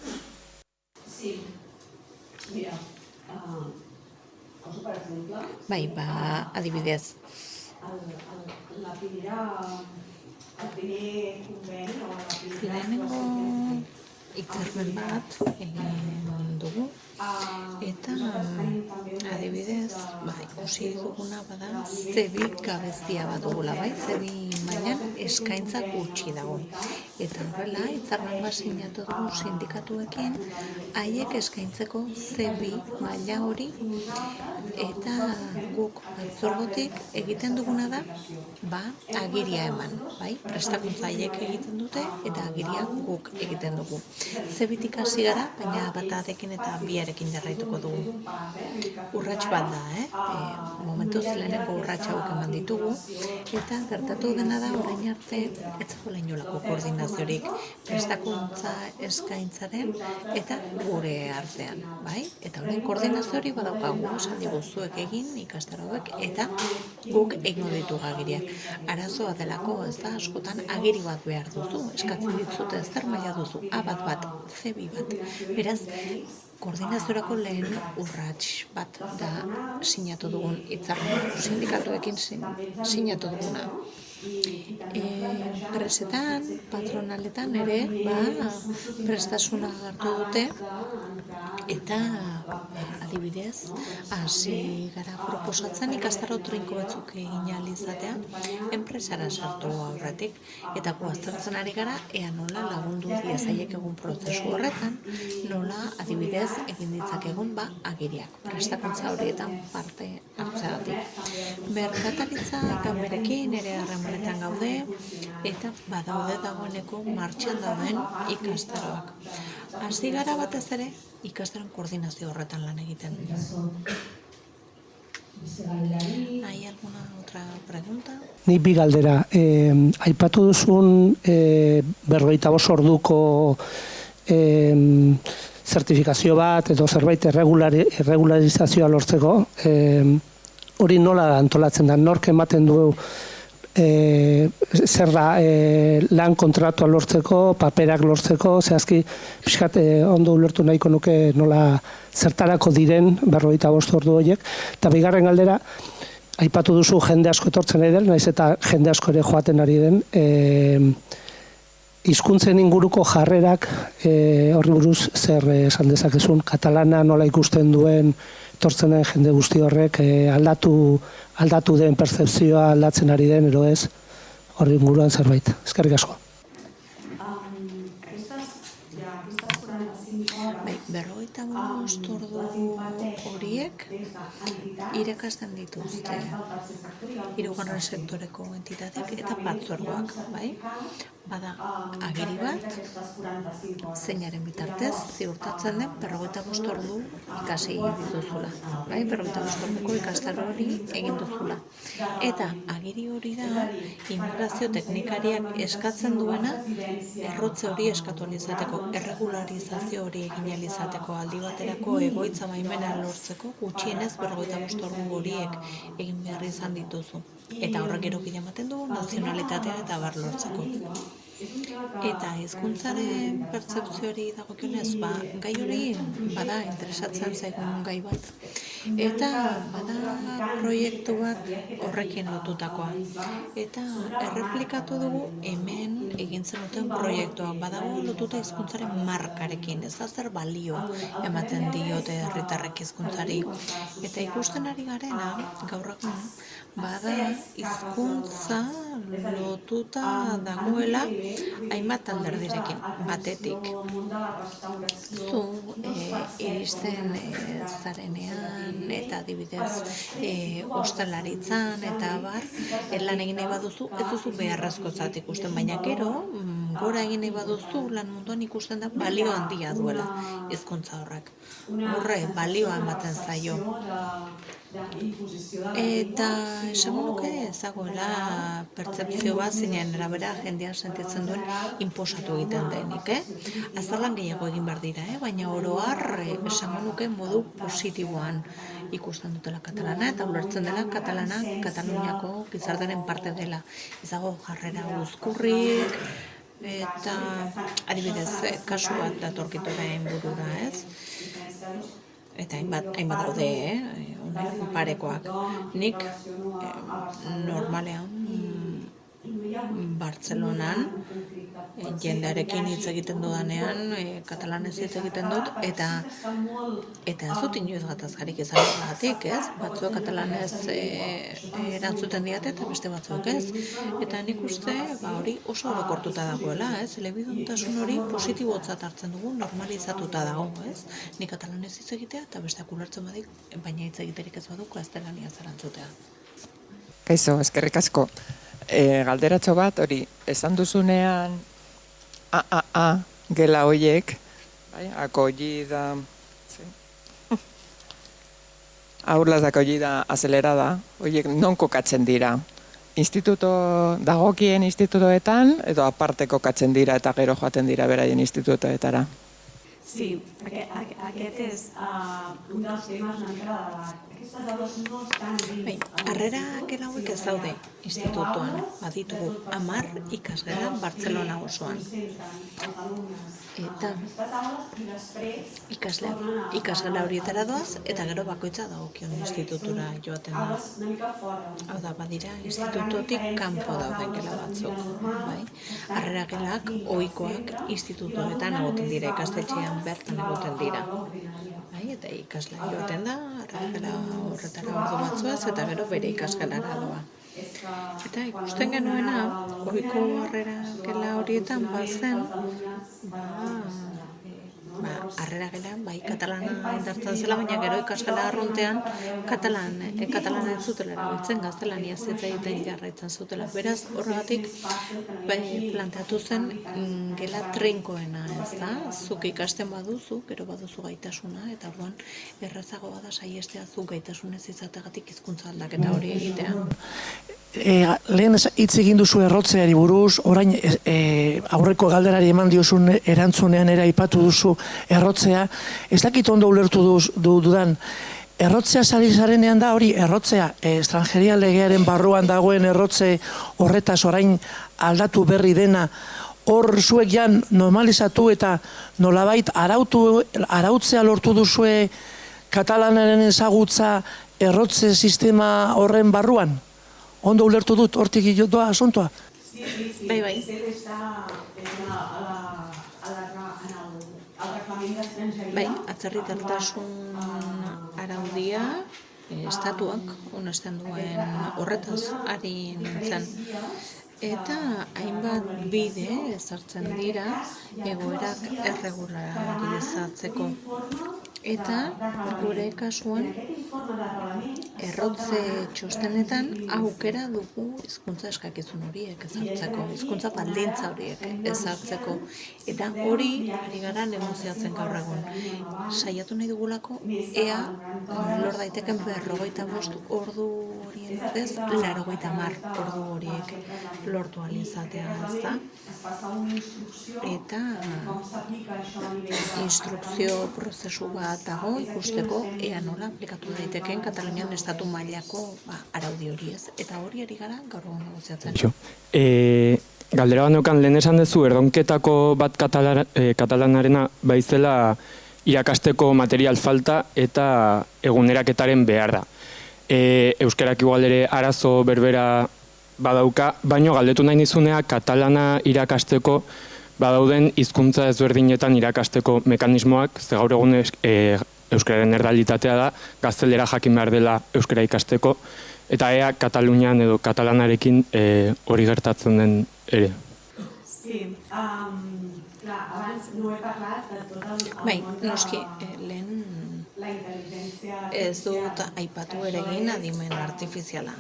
Bai, adibidez. Lehenengo hitzarmen bat egin dugu, eta adibidez, ikusi duguna bada zebi gabezia bat dugula, bai, zebi mailan eskaintza gutxi dago. Eta horrela, hitzarmen bat sinatu dugu sindikatuekin, haiek eskaintzeko zebi maila hori, eta guk batzordetik egiten duguna da, agiria eman, bai, prestakuntza haiek egiten dute, eta agiria guk egiten dugu. Zebitik hasi gara, baina batarekin eta biarekin jarraituko dugu. Urrats bat da, momentuz lehenengo urrats hauek eman ditugu, eta gertatu dena da orain arte ez zegoela inolako koordinaziorik prestakuntza eskaintzaren eta gure artean, bai? Eta orain koordinazio hori badaukagu, esan digu zuek egin ikastaro hauek eta guk egingo ditugu agiriak. Arazoa delako, ez da, askotan agiri bat behar duzu, eskatzen ditzute zer maila duzu, A bat, C bat. Beraz, koordinaziorako lehen urrats bat da sinatu dugun hitzarmena, sindikatuekin sinatu duguna. Presetan, patronaletan ere, prestasuna hartu dute, eta adibidez, hasi gara proposatzen ikastaro trinko batzuk egin ahal izatea, enpresara sartu aurretik, eta aztertzen ari gara, ea nola lagundu diezaiek egun prozesu horretan, nola adibidez egin ditzakegun agiriak, prestakuntza horietan parte hartzeagatik. Merkataritza ganberekin ere harremanetan gaude, eta badaude dagoeneko martxan dauden ikastaroak. Hasi gara batez ere, ikastaroen koordinazio horretan lan egiten. ¿Hay alguna otra pregunta? Ni bi galdera. Aipatu duzun 45 orduko zertifikazio bat edo zerbait erregularizazioa lortzeko, hori nola antolatzen da? Nork ematen du zer da lan kontratua lortzeko, paperak lortzeko, zehazki pixkat ondo ulertu nahiko nuke nola zertarako diren 45 ordu horiek. Eta bigarren galdera, aipatu duzu jende asko etortzen ari den, naiz eta jende asko ere joaten ari den, hizkuntzen inguruko jarrerak horri buruz zer esan dezakezun, katalana nola ikusten duen etortzen den jende guzti horrek, aldatu den pertzepzioa aldatzen ari den, ero ez, horri inguruan zerbait. Eskerrik asko. 45 ordu horiek irakasten dituzte hirugarren sektoreko entitateak eta batzordeak, bai? Bada agiri bat, zeinaren bitartez ziurtatzen den 45 ordu ikasi dituzula, bai? 45 orduko ikastaro hori egin duzula. Eta agiri hori da immigrazio teknikariak eskatzen duena errotze hori eskatu izateko, erregularizazio hori egin izateko, aldi baterako egoitza baimena lortzeko gutxienez 45 ordu horiek egin behar izan dituzu. Eta horrek gero ematen du nazionalitatea eta bar lortzeko. Eta hizkuntzaren pertzepzioari dagokionez, gai hori bada interesatzen zaigun gai bat. Eta bada proiektu bat horrekin lotutakoa. Eta erreplikatu dugu hemen egin zenuten proiektua. Badago lotuta hizkuntzaren markarekin, ez da zer balio ematen diote herritarrek hizkuntzari. Eta ikusten ari garena, gaur egun, bada hizkuntza lotuta dagoela hainbat alderdirekin, batetik. Zu iristen zarenean eta adibidez ostalaritzan eta bar, lan egin nahi baduzu, ez duzu beharrezkotzat ikusten, baina gero, gora egin nahi baduzu, lan munduan ikusten da balio handia duela hizkuntza horrek. Horre, balioa ematen zaio. Eta esango nuke ezagoela pertzepzio bat zeinen arabera jendea sentitzen duen inposatu egiten denik, azterlan gehiago egin behar dira, baina oro har esango nuke modu positiboan ikusten dutela katalana eta ulertzen dela katalana Kataluniako gizartearen parte dela. Ez dago jarrera uzkurrik, eta adibidez, kasu bat datorkitoren burura, ez? Eta hainbat daude, parekoak. Nik normalean Bartzelonan jendearekin hitz egiten dudanean, katalanez hitz egiten dut, eta ez dut inoiz gatazkarik izanagatik, ez? Batzuek katalanez erantzuten diate eta beste batzuk ez. Eta nik uste hori oso orokortuta dagoela, ez? Elebiduntasun hori positibotzat hartzen dugu, normalizatuta dago, ez? Nik katalanez hitz egitea eta besteak ulertzen badik, baina hitz egiterik ez baduk gaztelaniaz erantzutea. Kaixo, eskerrik asko. Galderatxo bat, hori, esan duzunean gela hoiek, bai, acollida, sí. Aulas de acollida acelerada, hoiek non kokatzen dira? Dagokien institutoetan, edo aparte kokatzen dira eta gero joaten dira beraien institutoetara? Sí, aquest és un dels temes una mica de debat. Aquestes aules no estan dins... Harrera gela hauek ez daude institutuan, baditugu 10 ikasgela Bartzelona osoan. Eta ikasgela horietara doaz, eta gero bakoitza dagokion institutura joaten da. Hau da, badira, institututik kanpo dauden gela batzuk. Harrera gelak ohikoak institutuetan egoten dira, ikastetxean bertan egoten dira. Eta ikasla joaten da, harrera horretara ordu batzuaz, eta gero bere ikasgelara doa. Eta ikusten genuena, ohiko harrera gela horietan bazen, harrera gelan, bai, katalana indartzen zela, baina gero ikasgela arruntean katalana ez zutela erabiltzen, gaztelania hitz egiten jarraitzen zutela. Beraz, horregatik planteatu zen gela trinkoena, ez da? Zuk ikasten baduzu, gero baduzu gaitasuna, eta orduan errazago bada saiestea zuk gaitasunez izategatik hizkuntza aldaketa hori egitea. Lehen hitz egin duzu errotzeari buruz, orain aurreko galderari eman diozun erantzunean ere aipatu duzu errotzea. Ez dakit ondo ulertu dudan, errotzea sari zarenean da hori, errotzea, estrangeria legearen barruan dagoen errotze horretaz orain aldatu berri dena, hor zuek jan normalizatu eta nolabait arautzea lortu duzue katalanaren ezagutza errotze sistema horren barruan? Ondo ulertu dut, hortik doa asuntoa? Bai. Bai, atzerritartasun araudia, estatuak onesten duen horretaz ari nintzen. Eta hainbat bide ezartzen dira egoerak erregularizatzeko. Eta gure kasuan errotze txostenetan aukera dugu hizkuntza eskakizun horiek ezartzeko, hizkuntza baldintza horiek ezartzeko. Eta hori ari gara negoziatzen gaur egun. Saiatu nahi dugulako ea lor daiteken 55 ordu horien ez 80 ordu horiek lortu ahal izatea, ezta? Eta instrukzio prozesu bat dago ikusteko ea nola aplikatu daiteken Katalunian estatu mailako araudi hori ez. Eta hori ari gara gaur egun negoziatzen. Galdera bat neukan lehen esan duzu, erdonketako bat katalanarena baizela irakasteko material falta eta eguneraketaren behar da. Euskarak igual ere arazo berbera badauka, baino galdetu nahi nizunea katalana irakasteko badauden hizkuntza ezberdinetan irakasteko mekanismoak, ze gaur egun euskararen errealitatea da, gaztelera jakin behar dela euskara ikasteko, eta ea Katalunian edo katalanarekin hori gertatzen den ere. Sí, clar, abans no he parlat de tot el... Bai, noski, lehen ez dut aipatu ere egin adimen artifiziala.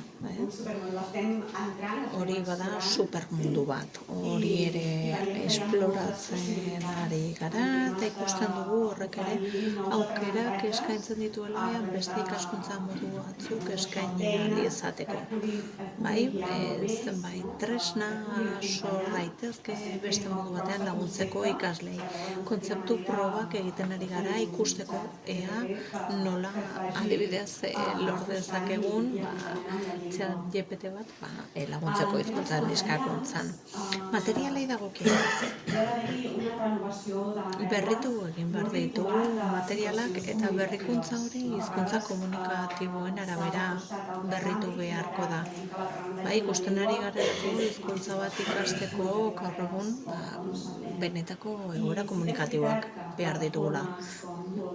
Hori bada supermundu bat. Hori ere esploratzen ari gara eta ikusten dugu horrek ere aukerak eskaintzen dituela beste ikaskuntza modu batzuk eskaini ahal izateko. Bai, tresna sor daitezke beste modu batean laguntzeko mailako ikaslei. Kontzeptu probak egiten ari gara ikusteko ea nola adibidez lor dezakegun ChatGPT bat laguntzeko hizkuntzan eskakuntzan. Materialei dagokionez. Berritu egin behar ditugu materialak eta berrikuntza hori hizkuntza komunikatiboen arabera berritu beharko da. Ikusten ari garelako hizkuntza bat ikasteko gaur egun benetako egoera komunikatiboak behar ditugula.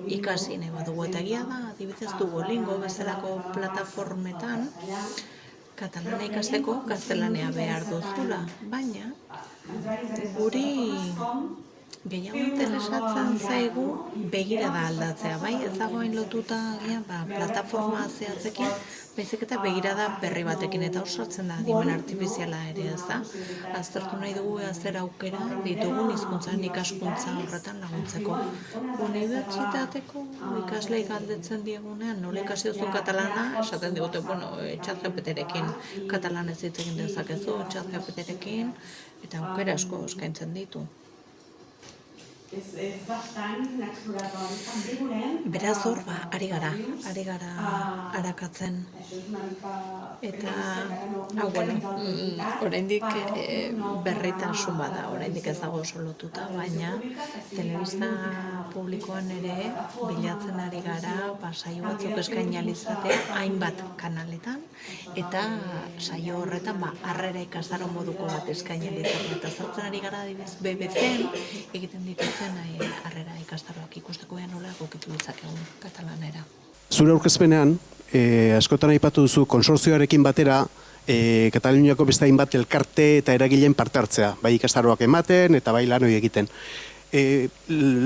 Ikasi nahi badugu eta egia da, adibidez Duolingo bezalako plataformetan katalana ikasteko gaztelania behar duzula, baina guri gehiago interesatzen zaigu begirada aldatzea, bai? Ez dagoen lotuta plataforma zehatzekin, baizik eta begirada berri batekin, eta hor sartzen da adimen artifiziala ere, ez da? Aztertu nahi dugu zer aukera ditugun hizkuntzan ikaskuntza horretan laguntzeko. Unibertsitateko ikaslei galdetzen diegunean nola ikasi duzu katalana, esaten digute, ChatGPTrekin katalanez hitz egin dezakezu, ChatGPTrekin, eta aukera asko eskaintzen ditu. Beraz hor, ari gara arakatzen. Eta, oraindik berritasun bada, oraindik ez dago oso lotuta, baina telebista publikoan ere bilatzen ari gara, saio batzuk eskaini ahal izatea hainbat kanaletan, eta saio horretan harrera ikastaro moduko bat eskaini ahal izatea. Eta zartzen ari gara adibidez BBC-en egiten dituzten harrera ikastaroak ikusteko nola egokitu ditzakegun katalanera. Zure aurkezpenean, askotan aipatu duzu konsortzioarekin batera Kataluniako beste hainbat elkarte eta eragileen parte hartzea, bai ikastaroak ematen eta bai lan hori egiten.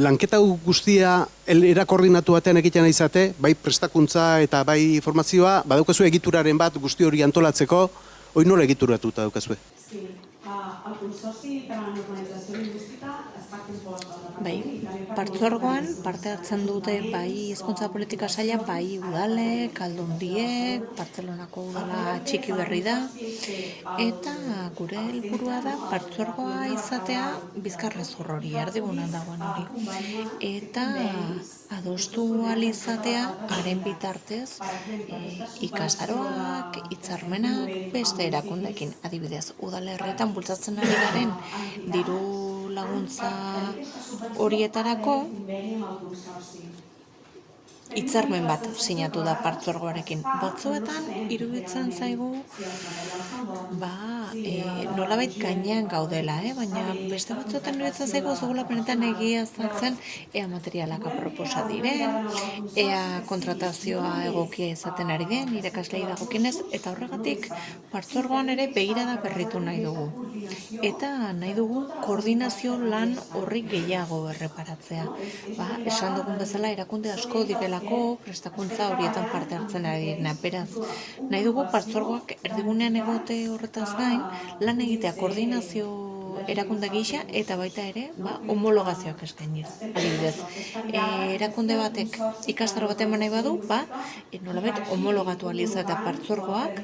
Lanketa guztia era koordinatu batean egiten izate, bai prestakuntza eta bai formazioa, badaukazu egituraren bat guzti hori antolatzeko, hori nola egituratuta daukazue? El Consorci per a la Normalització Lingüística està compost. Bai, partzuergoan parte hartzen dute bai hizkuntza politika saila, bai udalek, aldundiek, Bartzelonako udala txiki berri da, eta gure helburua da partzuergoa izatea bizkarrezur hori, erdigunan dagoen hori. Eta adostu ahal izatea haren bitartez ikastaroak, hitzarmenak, beste erakundeekin, adibidez, udalerrietan bultzatzen ari garen diru laguntza horietarako hitzarmen bat sinatu da partzuergoarekin. Batzuetan iruditzen zaigu nolabait gainean gaudela, baina beste batzuetan iruditzen zaigu zugula benetan egiaztatzen ea materialak aproposa diren, ea kontratazioa egokia izaten ari den, irakaslei dagokienez, eta horregatik partzuergoan ere begirada berritu nahi dugu. Eta nahi dugu koordinazio lan horri gehiago erreparatzea. Esan dugun bezala erakunde asko direlako prestakuntza horietan parte hartzen ari direna. Beraz, nahi dugu partzuergoak erdigunean egote horretaz gain, lan egitea koordinazio erakunde gisa eta baita ere homologazioak eskainiz. Adibidez, erakunde batek ikastaro bat eman nahi badu, nolabait homologatu ahal izatea partzuergoak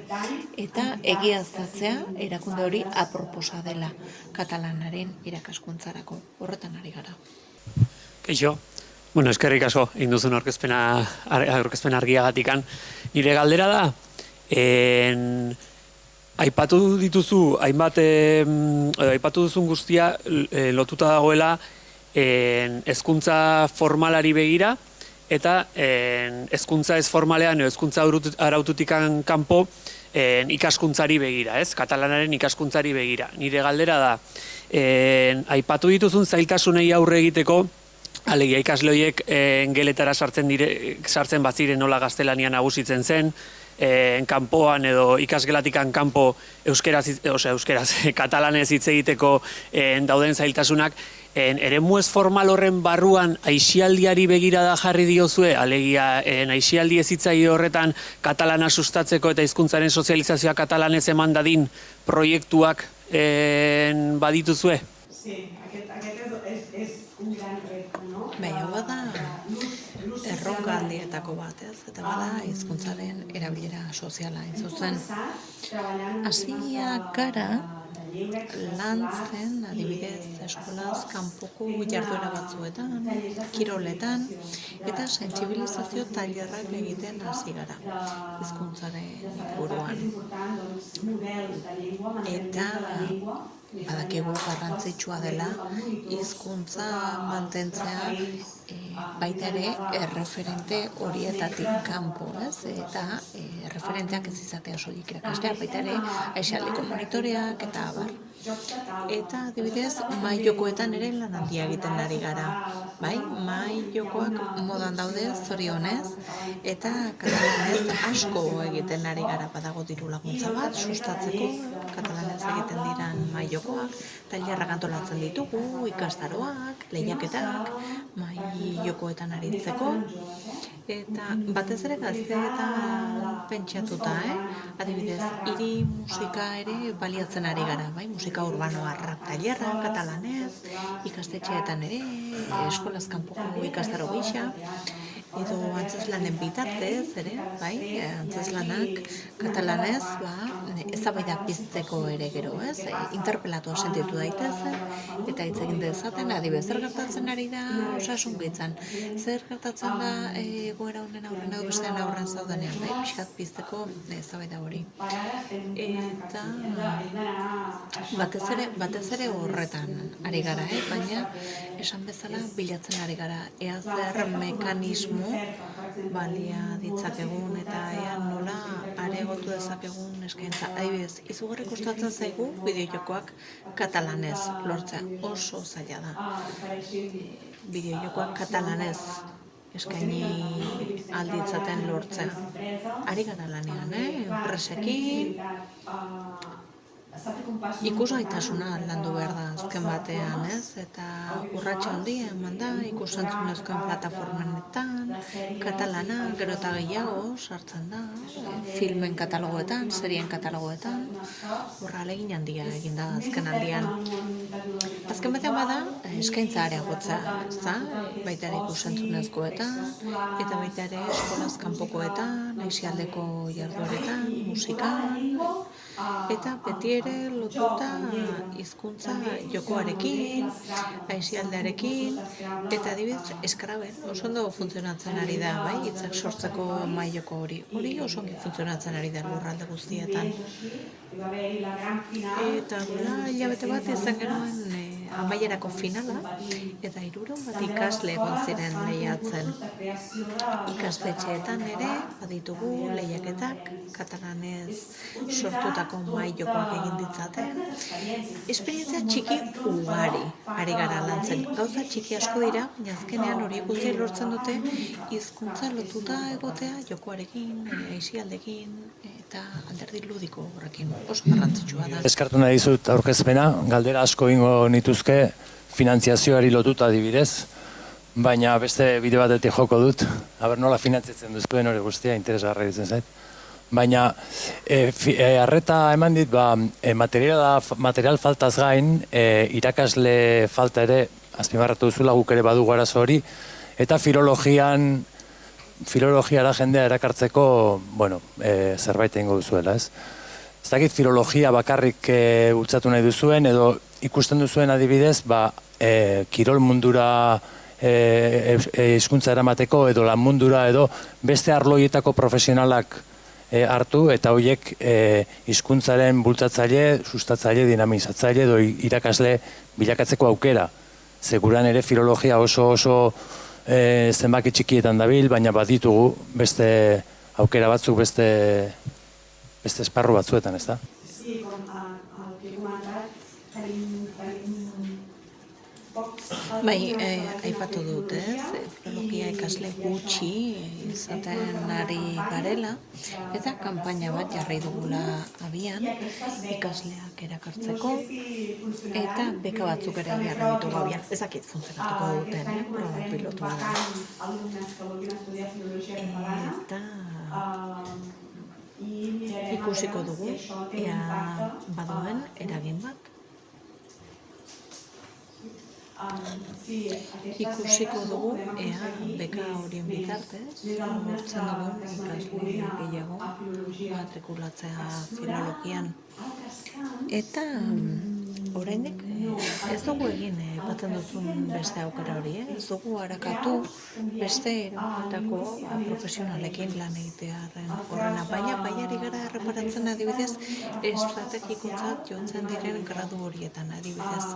eta egiaztatzea erakunde hori aproposa dela katalanaren irakaskuntzarako. Horretan ari gara. Kaixo. Eskerrik asko, egin duzun aurkezpen argiagatikan. Nire galdera da, aipatu dituzu, aipatu duzun guztia lotuta dagoela hezkuntza formalari begira, eta hezkuntza ez formalean, hezkuntza araututikan kanpo ikaskuntzari begira, katalanaren ikaskuntzari begira. Nire galdera da, aipatu dituzun zailtasunei aurre egiteko, alegia ikasle horiek geletara sartzen baziren nola gaztelania nagusitzen zen, kanpoan edo ikasgelatikan kanpo euskeraz, katalanez hitz egiteko dauden zailtasunak, eremu ez formal horren barruan aisialdiari begirada jarri diozue, alegia aisialdi ezitzaile horretan katalana sustatzeko eta hizkuntzaren sozializazioa katalanez eman dadin proiektuak badituzue? Hau bada erronka handietako bat, eta bada hizkuntzaren erabilera soziala. Zuzen, hasia gara lantzen, adibidez, eskolaz kanpoko jarduera batzuetan, kiroletan, eta sentsibilizazio tailerrak egiten hasi gara hizkuntzaren buruan. Eta badakigu garrantzitsua dela hizkuntza mantentzea baita ere erreferente horietatik kanpo, ez? Eta erreferenteak ez izatea soilik irakasleak, baita ere aisialdiko monitoreak eta abar. Eta adibidez, mahai jokoetan ere lan handia egiten ari gara. Bai, mahai jokoak modan daude zorionez, eta katalanez asko egiten ari gara. Badago diru laguntza bat sustatzeko katalanez egiten diran mahai jokoak, tailerrak antolatzen ditugu, ikastaroak, lehiaketak, mahai jokoetan aritzeko. Eta batez ere gazteetan pentsatuta, adibidez, hiri musika ere baliatzen ari gara, bai? Musika urbanoa rap tailerra, katalanez, ikastetxeetan ere, eskolaz kanpoko ikastaro gisa, edo antzeslanen bitartez ere, bai? Antzeslanak katalanez, eztabaida pizteko ere gero, ez? Interpelatua sentitu daitezen, eta hitz egin dezaten, adibidez, zer gertatzen ari da osasungintzan, zer gertatzen da egoera honen aurren edo bestean aurren zaudenean, bai, pixkat pizteko eztabaida hori. Eta batez ere horretan ari gara, baina esan bezala bilatzen ari gara, ea zer mekanismo balia ditzakegun eta ea nola areagotu dezakegun eskaintza. Adibidez, izugarri kostatzen zaigu bideojokoak katalanez lortzea, oso zaila da. Bideojokoak katalanez eskaini alditzaten lortzea. Ari gara lanean, enpresekin, ikusgaitasuna landu behar da azken batean, ez? Eta urratsa handia eman da, ikusentzunezkoen plataformenetan, katalana, gero eta gehiago sartzen da, filmen katalogoetan, serien katalogoetan, horra ahalegin handia egin da azken aldian. Azken batean bada, eskaintza areagotzea, ez da? Baita ere ikusentzunezkoetan, eta baita ere eskolaz kanpokoetan, aisialdeko jardueretan, musikan, eta beti ere lotuta hizkuntza jokoarekin, aisialdearekin, eta adibidez eskaraben oso ondo funtzionatzen ari da, bai, hitzak sortzeko mahai joko hori. Hori oso ondo funtzionatzen ari da lurralde guztietan. Eta hilabete bat izan genuen amaierako finala, eta 300 bat ikasle egon ziren lehiatzen. Ikastetxeetan ere baditugu lehiaketak, katalanez sortutako mahai jokoak egin ditzaten. Esperientzia txiki ugari ari gara lantzen. Gauza txiki asko dira, baina azkenean horiek guztiak lortzen dute hizkuntza lotuta egotea jokoarekin, aisialdekin eta alderdi ludiko horrekin. Oso garrantzitsua da. Eskartu nahi dizut aurkezpena, galdera asko egingo nituzke finanziazioari lotuta adibidez, baina beste bide batetik joko dut, aber nola finantziatzen duzuen hori guztia, interesgarra ditzen zait. Baina arreta eman dit, material faltaz gain, irakasle falta ere, azpimarratu duzula guk ere badugu arazo hori, eta filologiara jendea erakartzeko, zerbait egingo duzuela, ez? Ez dakit filologia bakarrik bultzatu nahi duzuen, edo ikusten duzuen adibidez, kirol mundura hizkuntza eramateko, edo lan mundura, edo beste arloietako profesionalak hartu, eta horiek hizkuntzaren bultzatzaile, sustatzaile, dinamizatzaile, edo irakasle bilakatzeko aukera. Seguran ere filologia oso zenbaki txikietan dabil, baina baditugu beste aukera batzuk, beste esparru batzuetan, ez da? Bai, aipatu dut, ez? Filologia ikasle gutxi izaten ari garela, eta kanpaina bat jarri dugula abian, ikasleak erakartzeko, eta beka batzuk ere jarri ditugu abian. Ezakit funtzionatuko duten, proba pilotua da. Eta ikusiko dugu, ea baduen eragin bat. Ikusiko dugu, ea beka horien bitartez, lortzen dugun ikasle gehiago matrikulatzea filologian. Eta oraindik ez dugu egin aipatzen duzun beste aukera hori, ez dugu arakatu beste eroetako profesionalekin lan egitearen horrena, baina baiari gara erreparatzen adibidez estrategikotzat jotzen diren gradu horietan adibidez.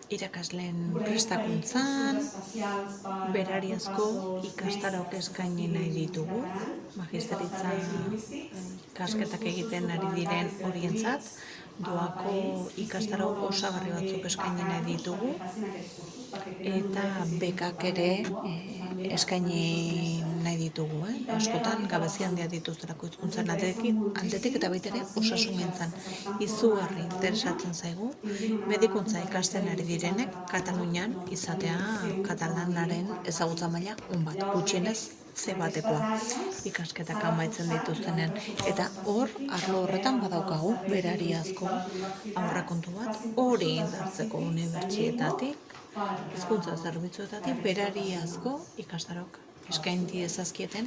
Irakasleen prestakuntzan, berariazko ikastarok eskaini nahi ditugu, magisteritza ikasketak egiten ari diren horientzat, doako ikastaro osagarri batzuk eskaini nahi ditugu, eta bekak ere eskaini nahi ditugu. Askotan gabezi handia dituztelako hizkuntzan aldetik eta baita ere osasungintzan. Izugarri interesatzen zaigu medikuntza ikasten ari direnek Katalunian izatea katalanaren ezagutza maila on bat, gutxienez C batekoa ikasketak amaitzen dituztenean. Eta hor, arlo horretan badaukagu berariazko aurrekontu bat, hori indartzeko unibertsitatetik, hizkuntza zerbitzuetatik berariazko ikastarok eskainti ezazkieten,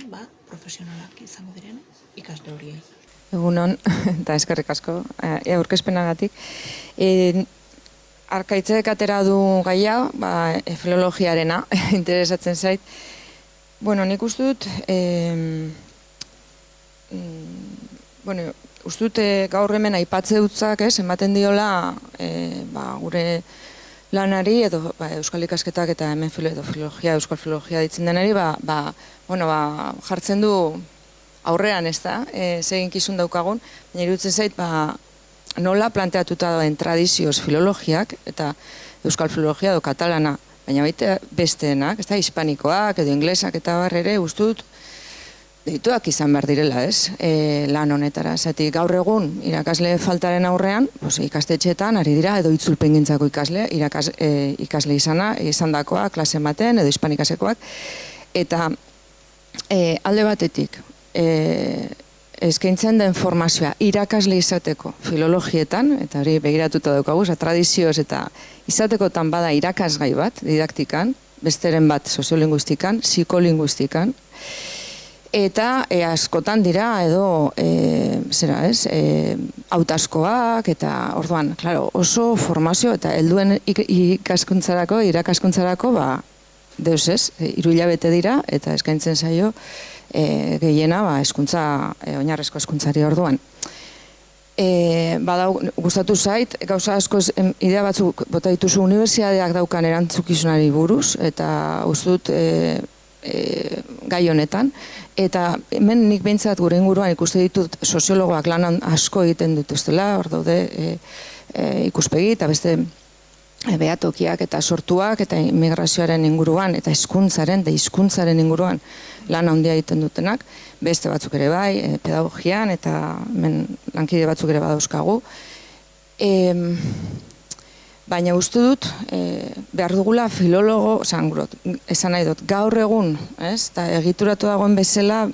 profesionalak izango diren ikasle horiei. Egunon, eta eskerrik asko, aurkezpenagatik. Arkaitzek atera du gaia, filologiarena, interesatzen zait. Bueno, nik uste dut, gaur hemen aipatze dutzak, ematen diola gure lanari edo euskal ikasketak eta hemen filologia, euskal filologia ditzen denari, jartzen du aurrean, ez da, zeginkizun daukagun, baina iruditzen zait, nola planteatuta dauen tradizioz filologiak eta euskal filologia edo katalana, baina baita besteenak, ez da, hispanikoak edo inglesak eta ere ustut deituak izan behar direla, ez, lan honetara. Zati gaur egun irakasle faltaren aurrean, ikastetxeetan ari dira edo itzulpengintzako ikasle, ikasle izandakoa, klase baten edo hispanikasekoak, eta alde batetik, eskaintzen den formazioa irakasle izateko filologietan, eta hori begiratuta daukagu, tradizioz eta izatekotan bada irakasgai bat, didaktikan, besteren bat soziolinguistikan, psikolinguistikan, eta askotan dira edo, hautazkoak, eta orduan, oso formazio eta helduen ikaskuntzarako, irakaskuntzarako, deus ez, 3 hilabete dira, eta eskaintzen zaio, gehiena oinarrezko hezkuntzari orduan. Gustatu zait, gauza asko idea batzuk bota dituzu unibertsitateak daukan erantzukizunari buruz, eta ustut gai honetan, eta hemen nik behintzat gure inguruan ikuste ditut soziologoak lan asko egiten dituztela, hor daude ikuspegi eta beste behatokiak eta sortuak eta immigrazioaren inguruan eta hizkuntzaren inguruan lan handia egiten dutenak, beste batzuk ere bai, pedagogian eta lankide batzuk ere badauzkagu. Baina uste dut, behar dugula filologo, esan nahi dut, gaur egun, eta egituratu dagoen bezala,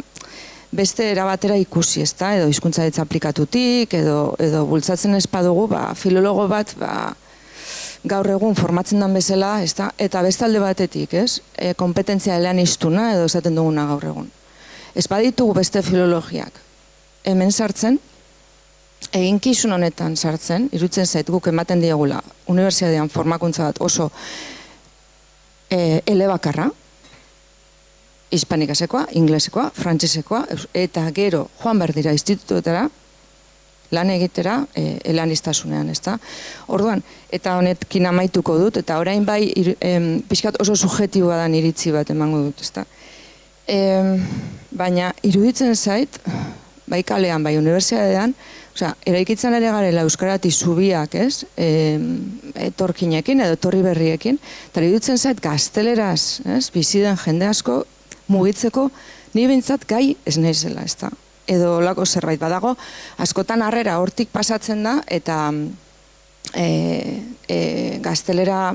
beste erabatera ikusi, edo hizkuntzaritza aplikatutik, edo bultzatzen ez badugu, filologo bat, gaur egun formatzen den bezala, eta bestalde batetik, kompetentzia eleaniztuna edo esaten duguna gaur egun. Ez baditugu beste filologiak hemen sartzen, eginkizun honetan sartzen, iruditzen zait guk ematen diegula unibertsitatean formakuntza bat oso elebakarra, hispanikasekoa, inglesekoa, frantsesekoa, eta gero joan behar dira institutuetara, lan egitera elaniztasunean, ezta? Orduan, eta honekin amaituko dut, eta orain bai pixkat oso subjektiboa dan iritzi bat emango dut, ezta? Baina iruditzen zait, bai kalean, bai unibertsitatean, eraikitzen ere garela euskarati zubiak, ez? Etorkinekin edo etorri berriekin, eta iruditzen zait gazteleraz, bizi den jende asko mugitzeko, ni behintzat gai ez naizela, ezta? Edo lako zerbait badago, askotan harrera hortik pasatzen da, eta gaztelera,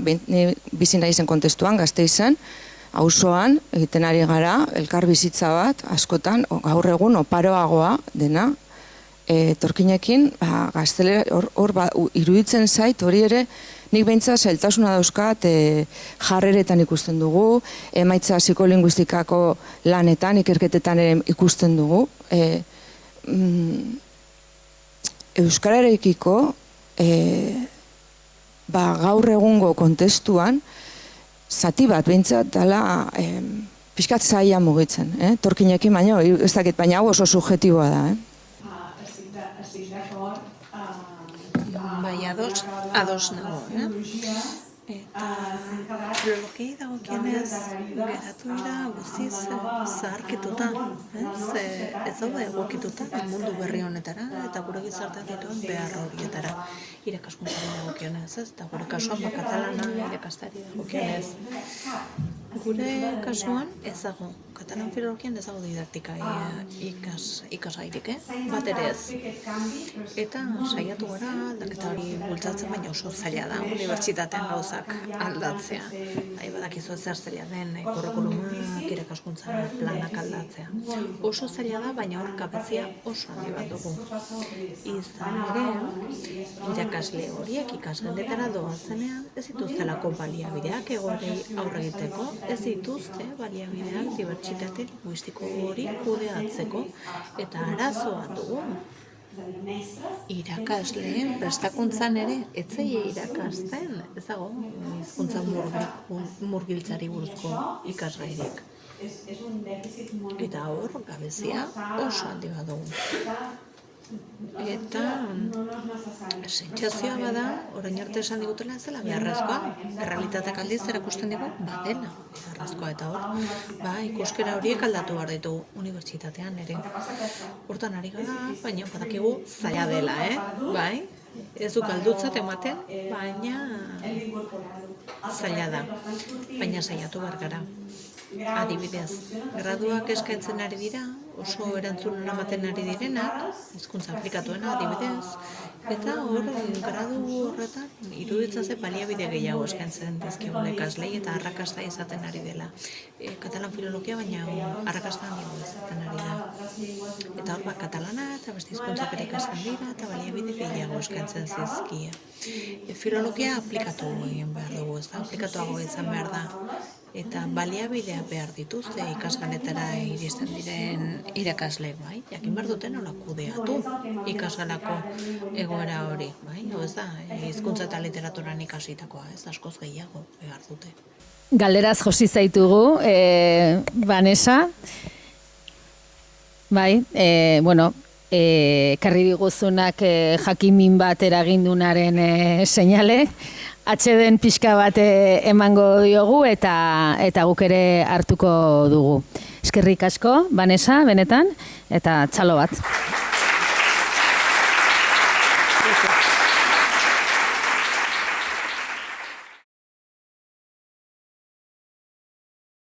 bizi naizen kontestuan, Gasteizen, auzoan, egiten ari gara, elkar bizitza bat, askotan, gaur egun oparoagoa dena, etorkinekin, gaztelera, hor iruditzen zait, hori ere, nik behintzat zailtasuna dauzkat jarreretan ikusten dugu, emaitza psikolinguistikako lanetan, ikerketetan ere ikusten dugu. Euskararekiko gaur egungo kontestuan, zati bat behintzat dela pixkat zaila mugitzen, etorkinekin, baina ez dakit, baina hau oso subjetiboa da. Bai, ados nago, eta filologiei dagokienez geratu dira guztiz zaharkituta, ez daude egokituta mundu berri honetara eta gure gizarteak dituen behar horietara irakaskuntzari dagokionez, eta gure kasuan katalana irakastari dagokionez. Gure kasuan ez dago, katalan filologian ez dago didaktika ikasgairik, bat ere ez. Eta saiatu gara aldaketa hori bultzatzen, baina oso zaila da, unibertsitatean gauzak aldatzea. Badakizu zer zaila den, kurrikulumak, irakaskuntza planak aldatzea. Oso zaila da, baina hor gabezia oso handi bat dugu. Izan ere, irakasle horiek ikasgeletara doazenean ez dituztelako baliabideak egoerei aurre egiteko, ez dituzte baliabideak dibertsitate linguistiko hori kudeatzeko, eta arazoa dugu. Irakasleen prestakuntzan ere etzeie irakasten, ez dago hizkuntza murgiltzari buruzko ikasgairik. Eta hor gabezia oso handi bat dugu. Eta sentsazioa bada, orain arte esan digutela ez dela beharrezkoa, errealitateak aldiz erakusten digu badela beharrezkoa, eta hor ikuskera horiek aldatu behar ditugu unibertsitatean ere. Hortan ari gara, baina badakigu zaila dela, bai? Ez du galdutzat ematen, baina zaila da, baina saiatu behar gara. Adibidez, graduak eskaintzen ari dira, oso erantzun ematen ari direnak, hizkuntza aplikatuena adibidez, eta hor, gradu horretan, iruditzen ze baliabide gehiago eskaintzen dizkigun ikaslei eta arrakasta izaten ari dela. Katalan filologia, baina arrakasta handiago izaten ari da. Eta hor, katalana eta beste hizkuntzak ere ikasten dira, eta baliabide gehiago eskaintzen zizkie. Filologia aplikatu egin behar dugu, ez da, aplikatuago izan behar da. Eta baliabidea behar dituzte ikasgaletara iristen diren irakasleek, bai? Jakin behar duten nola kudeatu ikasgalako egoera hori, bai? Ez da, hizkuntza eta literaturan ikasitakoa, ez askoz gehiago behar dute. Galderaz josi zaitugu, Vanessa, bai, karri diguzunak jakimin bat eragindunaren seinale, atxeden pixka bat emango diogu eta guk ere hartuko dugu. Eskerrik asko, Vanessa, benetan, eta txalo bat.